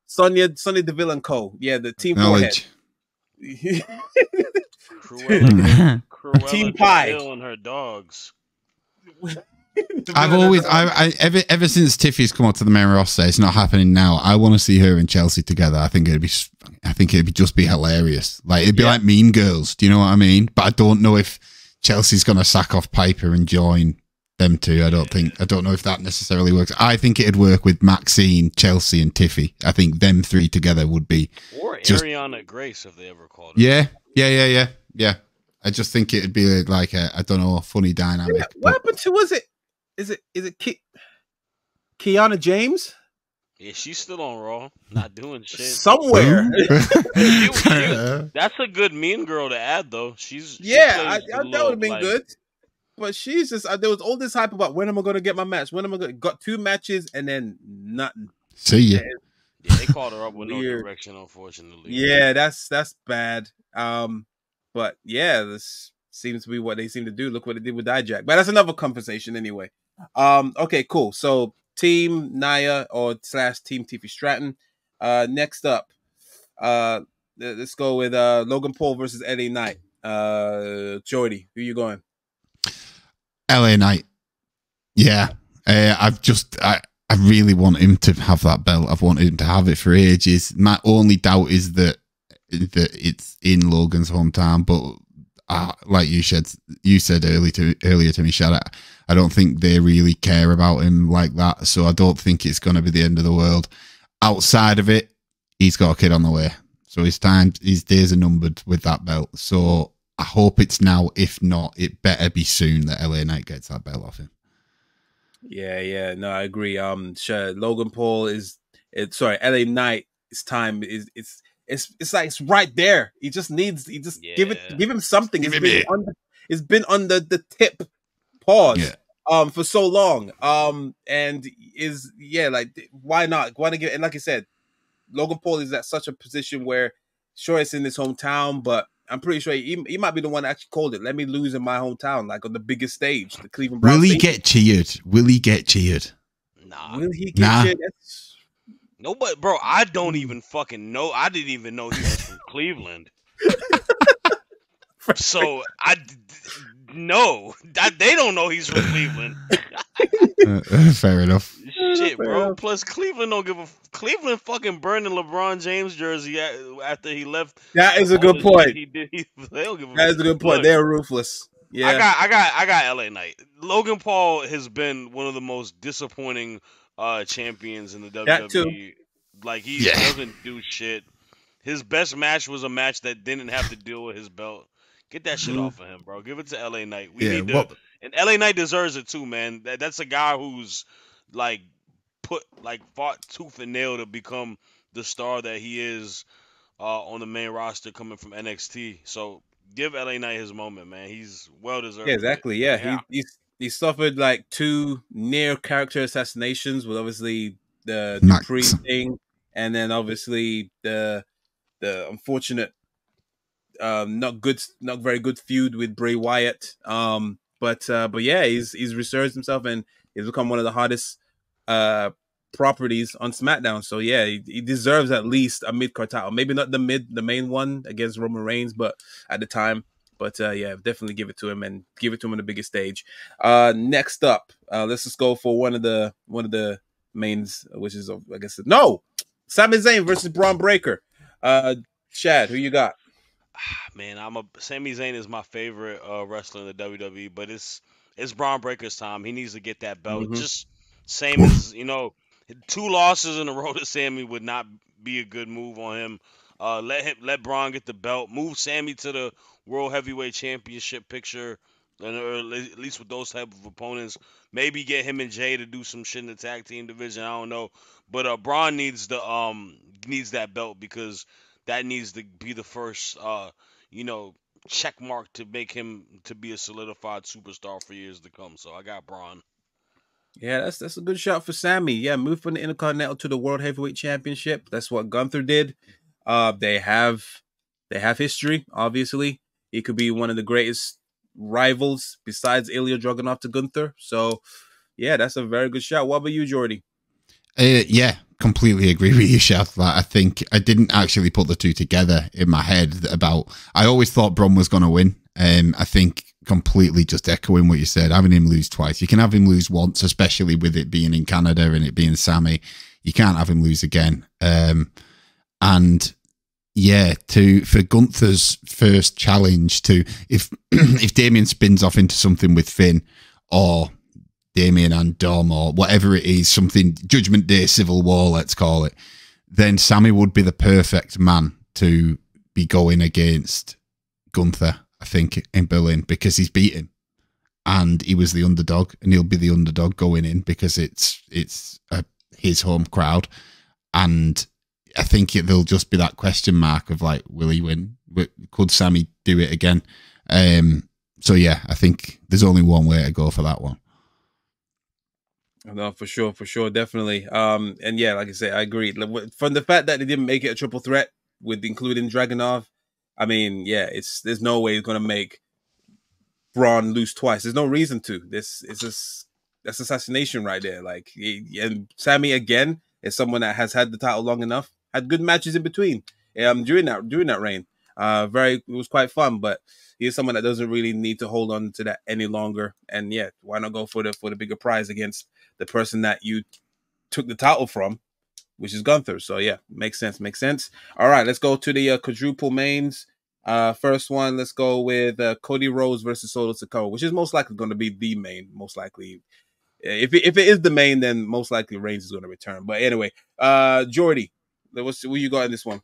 Sonya Deville and Co. Yeah, the Team Forehead. Cruella Team Pie. Deville and her dogs. Ever since Tiffy's come up to the main roster, it's not happening now. I want to see her and Chelsea together. I think it'd just be hilarious. Like it'd be like Mean Girls. Do you know what I mean? But I don't know if Chelsea's gonna sack off Piper and join them two. I don't know if that necessarily works. I think it'd work with Maxine, Chelsea, and Tiffy. I think them three together would be. Or Ariana Grace if they ever called her. Yeah. I just think it'd be like a funny dynamic. What happened to is it Kiana James? Yeah, she's still on Raw, not doing shit. Somewhere. That's a good Mean Girl to add, though. That would have been good. But she's just there was all this hype about when am I going to get my match? When am I going to got 2 matches and then nothing. See ya. Yeah, they called her up with no direction, unfortunately. Yeah, that's bad. But yeah, this seems to be what they seem to do. Look what they did with Dijak. But that's another conversation anyway. Okay, cool. So Team Nia or / Team Tiffy Stratton. Next up, let's go with Logan Paul versus LA Knight. Jordy, who you going? LA Knight. Yeah. I really want him to have that belt. I've wanted him to have it for ages. My only doubt is that it's in Logan's hometown, but like you said earlier to me, Shad, I don't think they really care about him like that, so I don't think it's going to be the end of the world. Outside of it, he's got a kid on the way, so his days are numbered with that belt. So I hope it's now. If not, it better be soon that LA Knight gets that belt off him. Yeah, no, I agree. Sure, Logan Paul LA Knight's time is it's like it's right there. He just give him something. It's been on the tip pause for so long. And why not? Why not give? And like I said, Logan Paul is at such a position where sure it's in his hometown, but I'm pretty sure he might be the one that actually called it. Let me lose in my hometown, like on the biggest stage, the Cleveland Browns. Will he get cheered? Nah. Will he get cheered? No, but bro, I don't even fucking know. I didn't even know he was from Cleveland. So they don't know he's from Cleveland. Fair enough. Shit, bro. Plus, Cleveland don't give a. Cleveland fucking burned the LeBron James jersey after he left. That is a good point. They don't give a. That is a good point. They're ruthless. Yeah, I got LA Knight. Logan Paul has been one of the most disappointing champions in the WWE. That too. Like he doesn't do shit. His best match was a match that didn't have to deal with his belt. Get that shit off of him, bro. Give it to LA Knight. And LA Knight deserves it too, man. That's a guy who's fought tooth and nail to become the star that he is on the main roster coming from NXT. So give LA Knight his moment, man. He's well deserved. Yeah, exactly. Yeah. He suffered like 2 near character assassinations with obviously the Dupree thing, and then obviously the unfortunate not very good feud with Bray Wyatt. But yeah, he's resurged himself and he's become one of the hottest properties on SmackDown. So yeah, he deserves at least a mid-card title. Maybe not the main one against Roman Reigns, but at the time. But yeah, definitely give it to him and give it to him on the biggest stage. Next up, let's just go for one of the mains, which is I guess Sami Zayn versus Braun Breaker. Shad, who you got? Man, Sami Zayn is my favorite wrestler in the WWE, but it's Braun Breaker's time. He needs to get that belt. Mm-hmm. Just same as two losses in a row to Sammy would not be a good move on him. Let Braun get the belt. Move Sammy to the World Heavyweight Championship picture, or at least with those type of opponents. Maybe get him and Jay to do some shit in the tag team division. I don't know, but Braun needs that belt because that needs to be the first you know check mark to make him to be a solidified superstar for years to come. So I got Braun. Yeah, that's a good shot for Sammy. Yeah, move from the Intercontinental to the World Heavyweight Championship. That's what Gunther did. They have history. Obviously, he could be one of the greatest rivals besides Ilya Dragunov to Gunther. So, yeah, that's a very good shot. What about you, Jordy? Yeah, completely agree with you, Chef. Like, I think I didn't actually put the two together in my head about. I always thought Braun was going to win. I think completely just echoing what you said, having him lose twice. You can have him lose once, especially with it being in Canada and it being Sammy. You can't have him lose again. And yeah, for Gunther's first challenge to if if Damien spins off into something with Finn or Damien and Dom or whatever it is, something Judgment Day, Civil War, let's call it, then Sammy would be the perfect man to be going against Gunther, I think, in Berlin, because he's beat him and he was the underdog, and he'll be the underdog going in because it's his home crowd. And I think there'll just be that question mark of like, will he win? Could Sammy do it again? So yeah, I think there's only one way to go for that one. No, for sure, definitely. And yeah, like I said, I agree. From the fact that they didn't make it a triple threat with including Dragunov, I mean, yeah, there's no way it's gonna make Braun lose twice. There's no reason to. That's assassination right there. Like, and Sammy again is someone that has had the title long enough, had good matches in between. During that reign, it was quite fun. But he's someone that doesn't really need to hold on to that any longer. And yeah, why not go for the bigger prize against the person that you took the title from, which is Gunther. So yeah, makes sense. All right, let's go to the quadruple mains. First one, let's go with Cody Rhodes versus Solo Sikoa, which is most likely going to be the main. Most likely, if it is the main, then most likely Reigns is going to return. But anyway, Jordy, what you got in this one?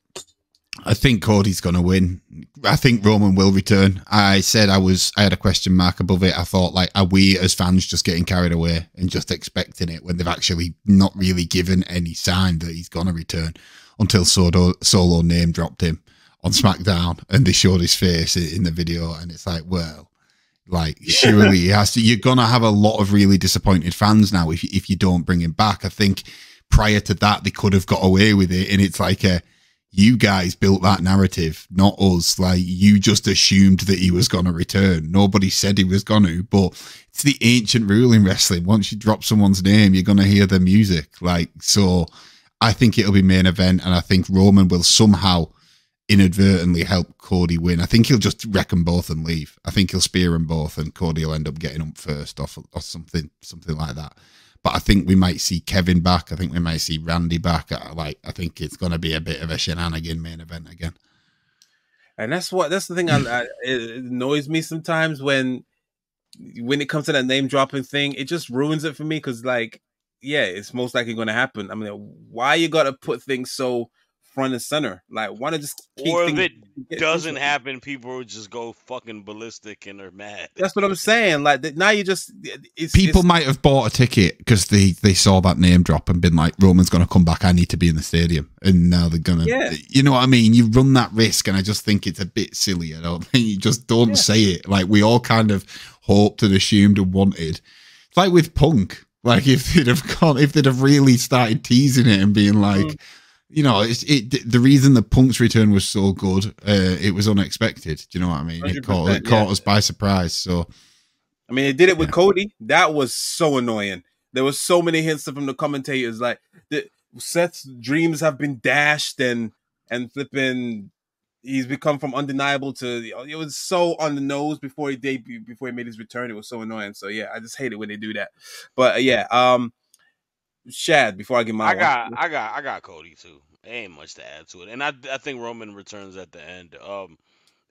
I think Cody's going to win. I think Roman will return. I said I had a question mark above it. I thought, like, are we as fans just getting carried away and just expecting it when they've actually not really given any sign that he's going to return until Solo name dropped him on SmackDown and they showed his face in the video, and it's like, well, like, surely he has to. You're going to have a lot of really disappointed fans now if you don't bring him back. I think prior to that, they could have got away with it, and it's like you guys built that narrative, not us. Like, you just assumed that he was going to return. Nobody said he was going to, but it's the ancient rule in wrestling. Once you drop someone's name, you're going to hear the music. Like, so I think it'll be main event, and I think Roman will somehow inadvertently help Cody win. I think he'll just wreck them both and leave. I think he'll spear them both, and Cody will end up getting them first or something like that. But I think we might see Kevin back. I think we might see Randy back. I think it's going to be a bit of a shenanigan main event again. And that's the thing. It annoys me sometimes when it comes to that name dropping thing. It just ruins it for me because, like, yeah, it's most likely going to happen. I mean, why you got to put things so front and center? Like, why not just keep or if it doesn't happen, people will just go fucking ballistic and they're mad. That's what I'm saying. Like, now you just people might have bought a ticket because they saw that name drop and been like, Roman's going to come back, I need to be in the stadium, and now they're gonna, you know what I mean? You run that risk, and I just think it's a bit silly. I don't think you just don't say it. Like, we all kind of hoped and assumed and wanted. It's like with Punk. Like, if they'd have really started teasing it and being like, you know, the reason the Punk's return was so good, it was unexpected. Do you know what I mean? It caught us by surprise. So, I mean, they did it with Cody. That was so annoying. There was so many hints from the commentators, like Seth's dreams have been dashed, and flipping, he's become from undeniable to. It was so on the nose before he debuted, before he made his return. It was so annoying. So yeah, I just hate it when they do that. But yeah, Shad, before I get my I got Cody too. Ain't much to add to it, and I think Roman returns at the end.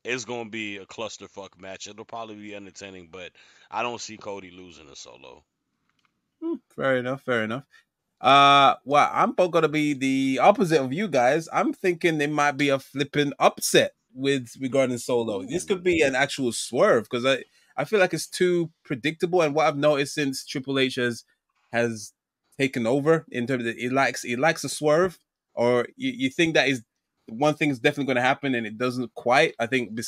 It's gonna be a clusterfuck match. It'll probably be entertaining, but I don't see Cody losing a solo. Fair enough. Fair enough. Well, I'm both gonna be the opposite of you guys. I'm thinking it might be a flipping upset with regarding Solo. This could be an actual swerve because I feel like it's too predictable. And what I've noticed since Triple H has taken over in terms of he likes a swerve, or you think that is one thing is definitely going to happen and it doesn't quite. I think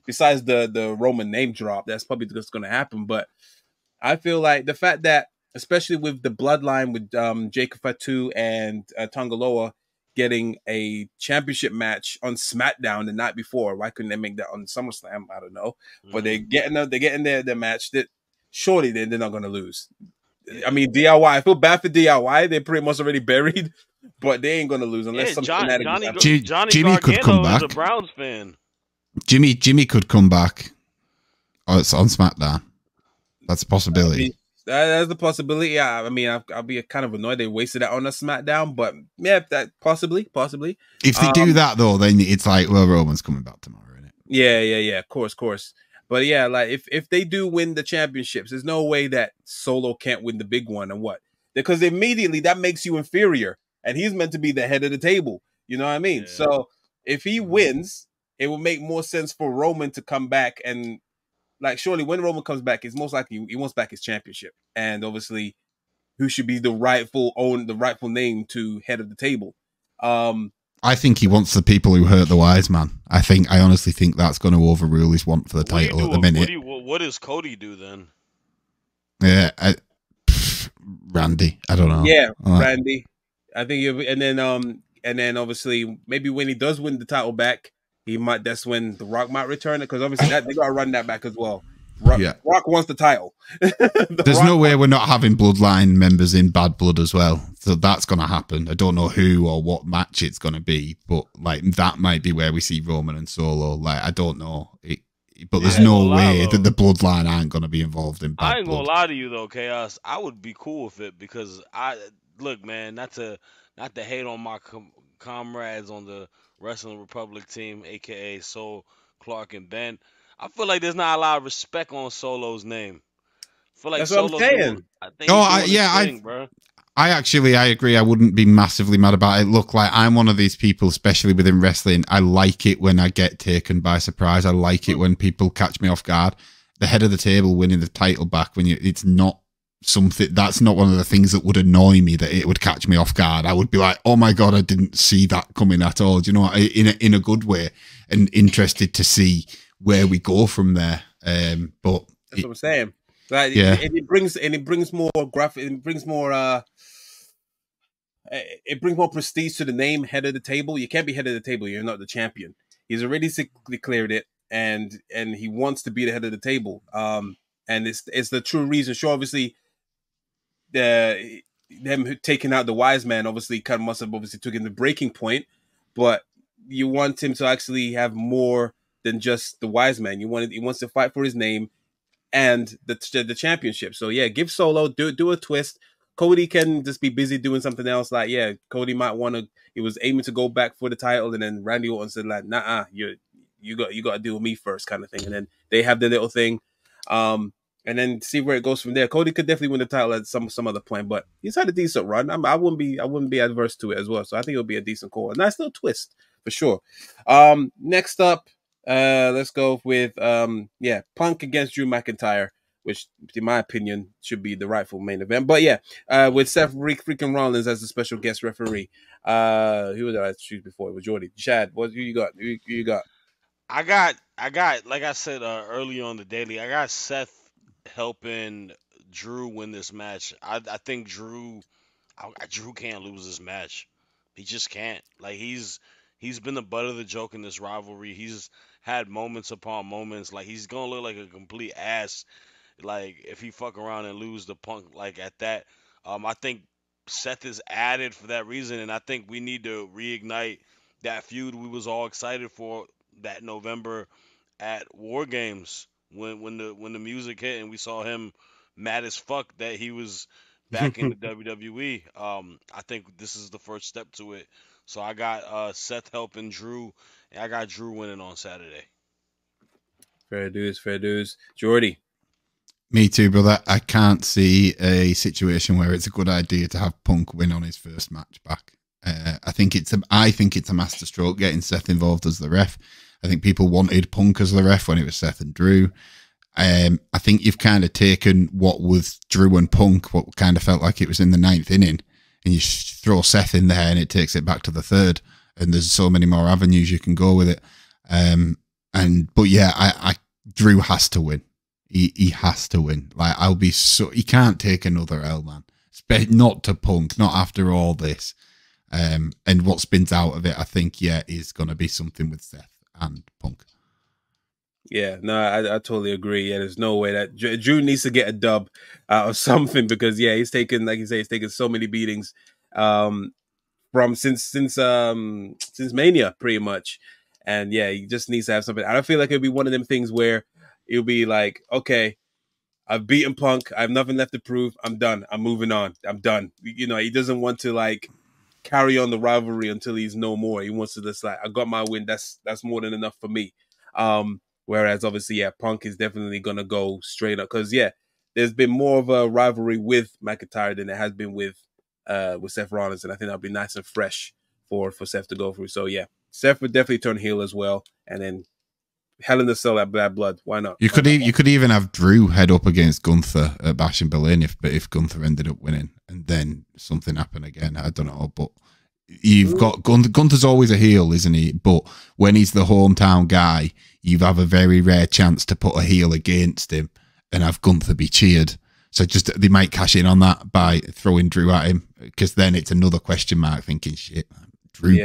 besides the Roman name drop, that's probably just going to happen. But I feel like the fact that, especially with the bloodline with Jacob Fatu and Tongaloa getting a championship match on SmackDown the night before, why couldn't they make that on SummerSlam? I don't know, but they're getting their match that surely they're not going to lose. I mean, DIY. I feel bad for DIY. They're pretty much already buried, but they ain't going to lose unless Yeah, some shenanigans happen. Johnny Jimmy could come Gargano is a back. Browns fan. Jimmy could come back. Oh, it's on SmackDown. That's a possibility. That's the possibility. Yeah, I mean, I'll be kind of annoyed they wasted that on a SmackDown, but yeah, that possibly. If they do that though, then it's like, well, Roman's coming back tomorrow, isn't it? Yeah. Of course. But yeah, like if they do win the championships, there's no way that Solo can't win the big one. And what? Because immediately that makes you inferior, and he's meant to be the head of the table. You know what I mean? Yeah. So if he wins, it will make more sense for Roman to come back. And like, surely when Roman comes back, it's most likely he wants back his championship, and obviously who should be the rightful name to head of the table. I think he wants the people who hurt the wise man. I honestly think that's going to overrule his want for the title at the minute. What does Cody do then? Yeah, Randy. I don't know. Yeah, Randy. I think and then obviously maybe when he does win the title back, that's when The Rock might return it, because obviously they got to run that back as well. Rock wants the title. There's no way we're not having bloodline members in Bad Blood as well, so that's going to happen. I don't know who or what match it's going to be, but like that might be where we see Roman and Solo. Like, I don't know, but there's no way that the bloodline aren't going to be involved in Bad Blood. I ain't gonna lie to you though, Chaos. I would be cool with it because look, man, not to hate on my comrades on the Wrestling Republic team, aka Soul, Clark, and Ben. I feel like there's not a lot of respect on Solo's name. I feel like that's what I'm saying. I agree. I wouldn't be massively mad about it. Look, like, I'm one of these people, especially within wrestling. I like it when I get taken by surprise. I like it when people catch me off guard. The head of the table winning the title back it's not something, that's not one of the things that would annoy me, that it would catch me off guard. I would be like, oh my God, I didn't see that coming at all. Do you know what? In a good way, and interested to see where we go from there. But that's what I'm saying. Like, yeah, it brings more graphic. It brings more prestige to the name head of the table. You can't be head of the table. You're not the champion. He's already declared it, and he wants to be the head of the table. And it's the true reason. Sure, obviously, them taking out the wise man obviously kind of must have obviously took him the breaking point, but you want him to actually have more than just the wise man. He wants to fight for his name and the championship. So yeah, give Solo, do a twist. Cody can just be busy doing something else. Like, yeah, Cody might want to. He was aiming to go back for the title, and then Randy Orton said like, "Nah, you got to deal with me first," kind of thing. And then they have the little thing, and then see where it goes from there. Cody could definitely win the title at some other point, but he's had a decent run. I wouldn't be adverse to it as well. So I think it'll be a decent call, a nice little twist for sure. Next up. Let's go with Punk against Drew McIntyre, which in my opinion should be the rightful main event. But yeah, with Seth freaking Rollins as the special guest referee. Who did I choose before? It was Jordy. Chad, who you got? Who you got? I got like I said earlier on the daily, I got Seth helping Drew win this match. I think Drew can't lose this match. He just can't. Like, he's been the butt of the joke in this rivalry. He's had moments upon moments. Like, he's gonna look like a complete ass, like, if he fuck around and lose the Punk like at that. I think Seth is added for that reason, and I think we need to reignite that feud we was all excited for that November at War Games when the music hit and we saw him mad as fuck that he was back in the WWE. I think this is the first step to it. So I got Seth helping Drew, and I got Drew winning on Saturday. Fair dues, fair dues. Jordy. Me too, brother. I can't see a situation where it's a good idea to have Punk win on his first match back. I think it's a masterstroke getting Seth involved as the ref. I think people wanted Punk as the ref when it was Seth and Drew. I think you've kind of taken what was Drew and Punk, what kind of felt like it was in the ninth inning, and you throw Seth in there, and it takes it back to the third. And there's so many more avenues you can go with it. But yeah, I Drew has to win. He has to win. Like, he can't take another L, man. Not to Punk, not after all this. And what spins out of it, I think, is going to be something with Seth and Punk. Yeah, no, I totally agree. Yeah, there's no way that Drew needs to get a dub out of something because he's taken, like you say, he's taken so many beatings from since Mania pretty much, and he just needs to have something. I don't feel like it'll be one of them things where it'll be like, okay, I've beaten Punk, I have nothing left to prove, I'm done, I'm moving on, I'm done. He doesn't want to like carry on the rivalry until he's no more. He wants to just like, I got my win, that's more than enough for me. Whereas obviously, Punk is definitely gonna go straight up because there's been more of a rivalry with McIntyre than there has been with Seth Rollins, and I think that'll be nice and fresh for Seth to go through. So Seth would definitely turn heel as well, and then Hell in a Cell at Bad Blood. Why not? You could even have Drew head up against Gunther at Bash in Berlin if Gunther ended up winning, and then something happened again. I don't know, but you've got Gunther's always a heel, isn't he? But when he's the hometown guy, you have a very rare chance to put a heel against him and have Gunther be cheered. So they might cash in on that by throwing Drew at him, because then it's another question mark. Thinking, shit, Drew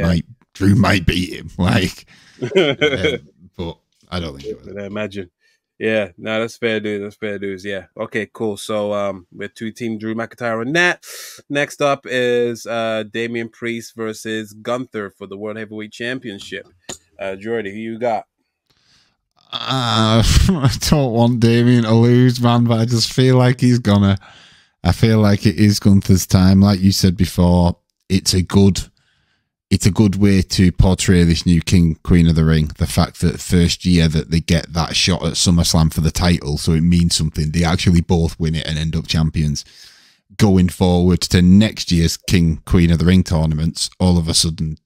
might beat him. Like, but I don't think it will. I imagine. Yeah, no, that's fair dues. That's fair dues. Yeah. Okay, cool. So we're two team Drew McIntyre and that. Next up is Damian Priest versus Gunther for the World Heavyweight Championship. Jordy, who you got? I don't want Damian to lose, man, but I just feel like he's gonna. I feel like it is Gunther's time. Like you said before, it's a good way to portray this new King, Queen of the Ring. The fact that first year that they get that shot at SummerSlam for the title, so it means something. They actually both win it and end up champions. Going forward to next year's King, Queen of the Ring tournaments, all of a sudden,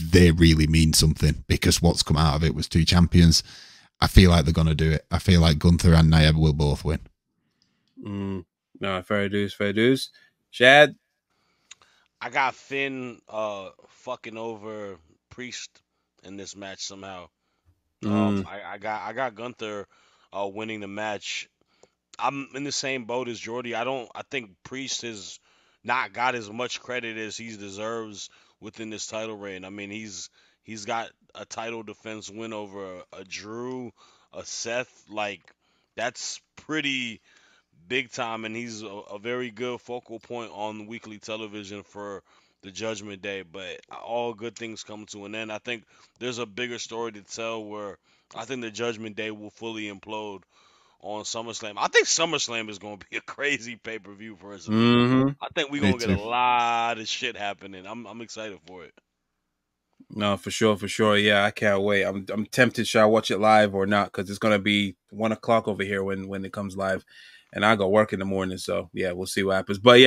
they really mean something because what's come out of it was two champions. I feel like they're going to do it. I feel like Gunther and Nia will both win. No, fair dues, fair dues. Shad? I got Finn fucking over Priest in this match somehow. I got Gunther winning the match. I'm in the same boat as Jordy. I think Priest has not got as much credit as he deserves within this title reign. I mean, he's got a title defense win over a Drew, a Seth. Like, that's pretty big time, and he's a very good focal point on weekly television for the Judgment Day. But all good things come to an end. I think there's a bigger story to tell where I think the Judgment Day will fully implode on SummerSlam. I think SummerSlam is going to be a crazy pay-per-view personally. I think we're going to get a lot of shit happening. I'm excited for it. No, for sure. Yeah, I can't wait. I'm tempted. Should I watch it live or not? Because it's gonna be 1:00 over here when it comes live, and I got work in the morning. So we'll see what happens. But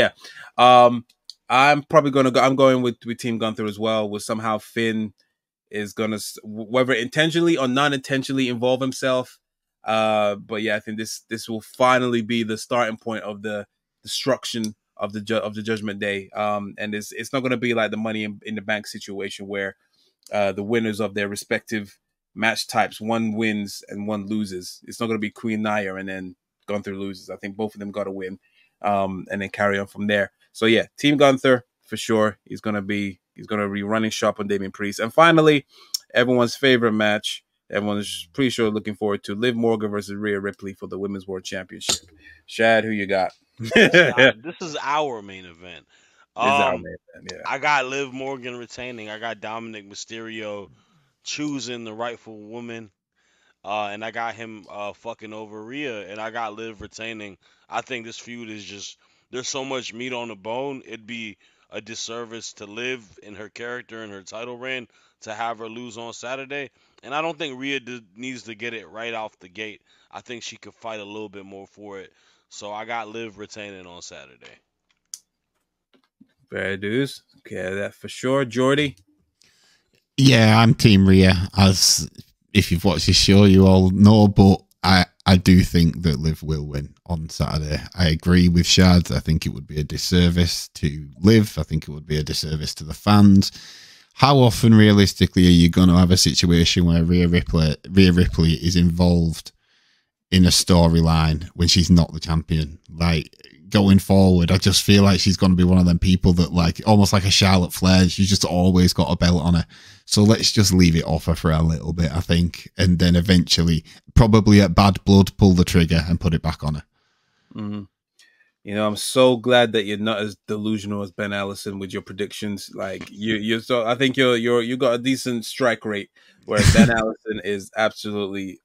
I'm probably gonna go. I'm going with Team Gunther as well. With somehow Finn is gonna, whether intentionally or non-intentionally, involve himself. But I think this will finally be the starting point of the destruction of the Judgment Day. And it's not gonna be like the Money in the Bank situation where the winners of their respective match types, one wins and one loses. It's not going to be Queen Nia and then Gunther loses. I think both of them got to win, and then carry on from there. So Team Gunther for sure. He's going to be running sharp on Damian Priest. And finally, everyone's favorite match. Everyone's pretty sure looking forward to Liv Morgan versus Rhea Ripley for the Women's World Championship. Shad, who you got? This is our main event. Our main event, I got Liv Morgan retaining. I got Dominic Mysterio choosing the rightful woman. And I got him fucking over Rhea, and I got Liv retaining. I think this feud is just, there's so much meat on the bone. It'd be a disservice to Liv in her character and her title reign to have her lose on Saturday. And I don't think Rhea needs to get it right off the gate. I think she could fight a little bit more for it. So I got Liv retaining on Saturday. Fair dues. Okay, that for sure. Jordy? Yeah, I'm Team Rhea. As if you've watched this show, you all know, but I do think that Liv will win on Saturday. I agree with Shad. I think it would be a disservice to Liv. I think it would be a disservice to the fans. How often, realistically, are you going to have a situation where Rhea Ripley is involved in a storyline when she's not the champion? Like, going forward, I just feel like she's going to be one of them people that, like, almost like a Charlotte Flair, she's just always got a belt on her. So let's just leave it off her for a little bit, I think. And then eventually, probably at Bad Blood, pull the trigger and put it back on her. Mm-hmm. You know, I'm so glad that you're not as delusional as Ben Allison with your predictions. Like you're so, I think you got a decent strike rate, where Ben Allison is absolutely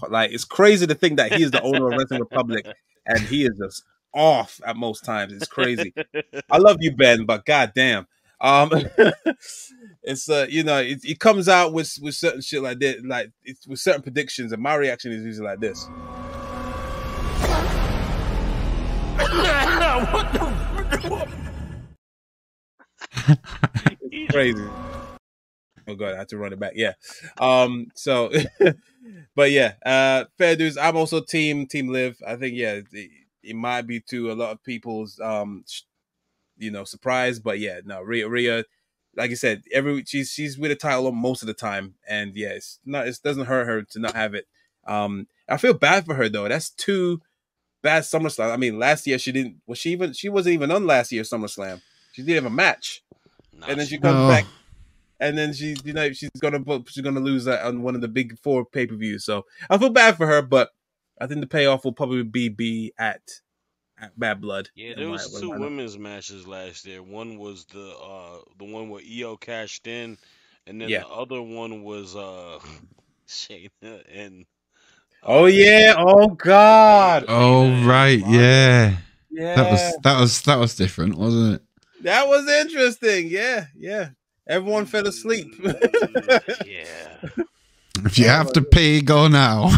like, it's crazy to think that he is the owner of Wrestling Republic and he is just off at most times. It's crazy. I love you, Ben, but goddamn, it's you know, it comes out with certain shit like that, like it's with certain predictions, and my reaction is usually like this. What the? It's crazy. Oh god, I had to run it back. Yeah. So, but yeah, fair dues. I'm also team Liv. I think it might be to a lot of people's surprise, but yeah, no, Rhea, like I said, she's with a title most of the time, and yeah, it doesn't hurt her to not have it. I feel bad for her though. That's two bad SummerSlam. I mean, last year she wasn't even on last year's SummerSlam. She didn't have a match, and then she comes back, and then she's gonna lose on one of the big 4 pay-per-views. So I feel bad for her, but I think the payoff will probably be at Bad Blood. Yeah, there was 2 women's matches last year. One was the one where Io cashed in, and then the other one was Shayna and. Oh yeah! Oh god! Oh right, yeah. That was different, wasn't it? That was interesting. Yeah. Everyone fell asleep. Yeah. If you have to pay, go now.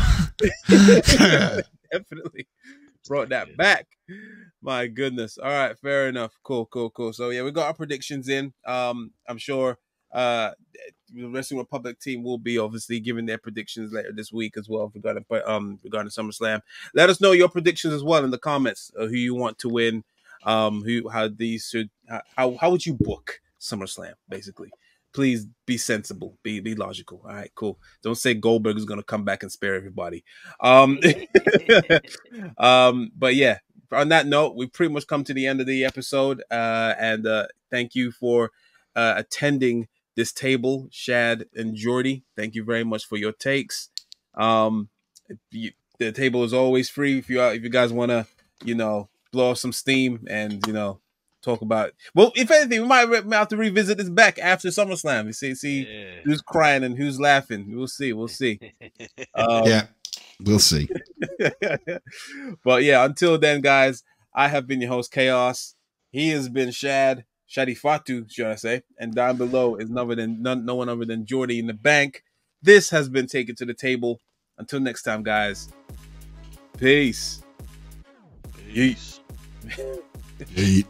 Definitely brought that back. My goodness. All right, fair enough. Cool. So yeah, we got our predictions in. I'm sure the Wrestling Republic team will be obviously giving their predictions later this week as well regarding SummerSlam. Let us know your predictions as well in the comments of who you want to win. How would you book SummerSlam, basically? Please be sensible, be logical. All right, cool. Don't say Goldberg is gonna come back and spare everybody. But yeah, on that note, we've pretty much come to the end of the episode. And thank you for attending this table, Shad and Jordy. Thank you very much for your takes. The table is always free if you guys want to, blow off some steam and talk about. Well, if anything, we might have to revisit this back after SummerSlam. You see who's crying and who's laughing. We'll see. Yeah, we'll see. But yeah, until then, guys, I have been your host, Chaos. He has been Shadi Fatu, should I say, and down below is no one other than Jordy in the bank. This has been Taken to the Table. Until next time, guys. Peace. Peace. Yeet.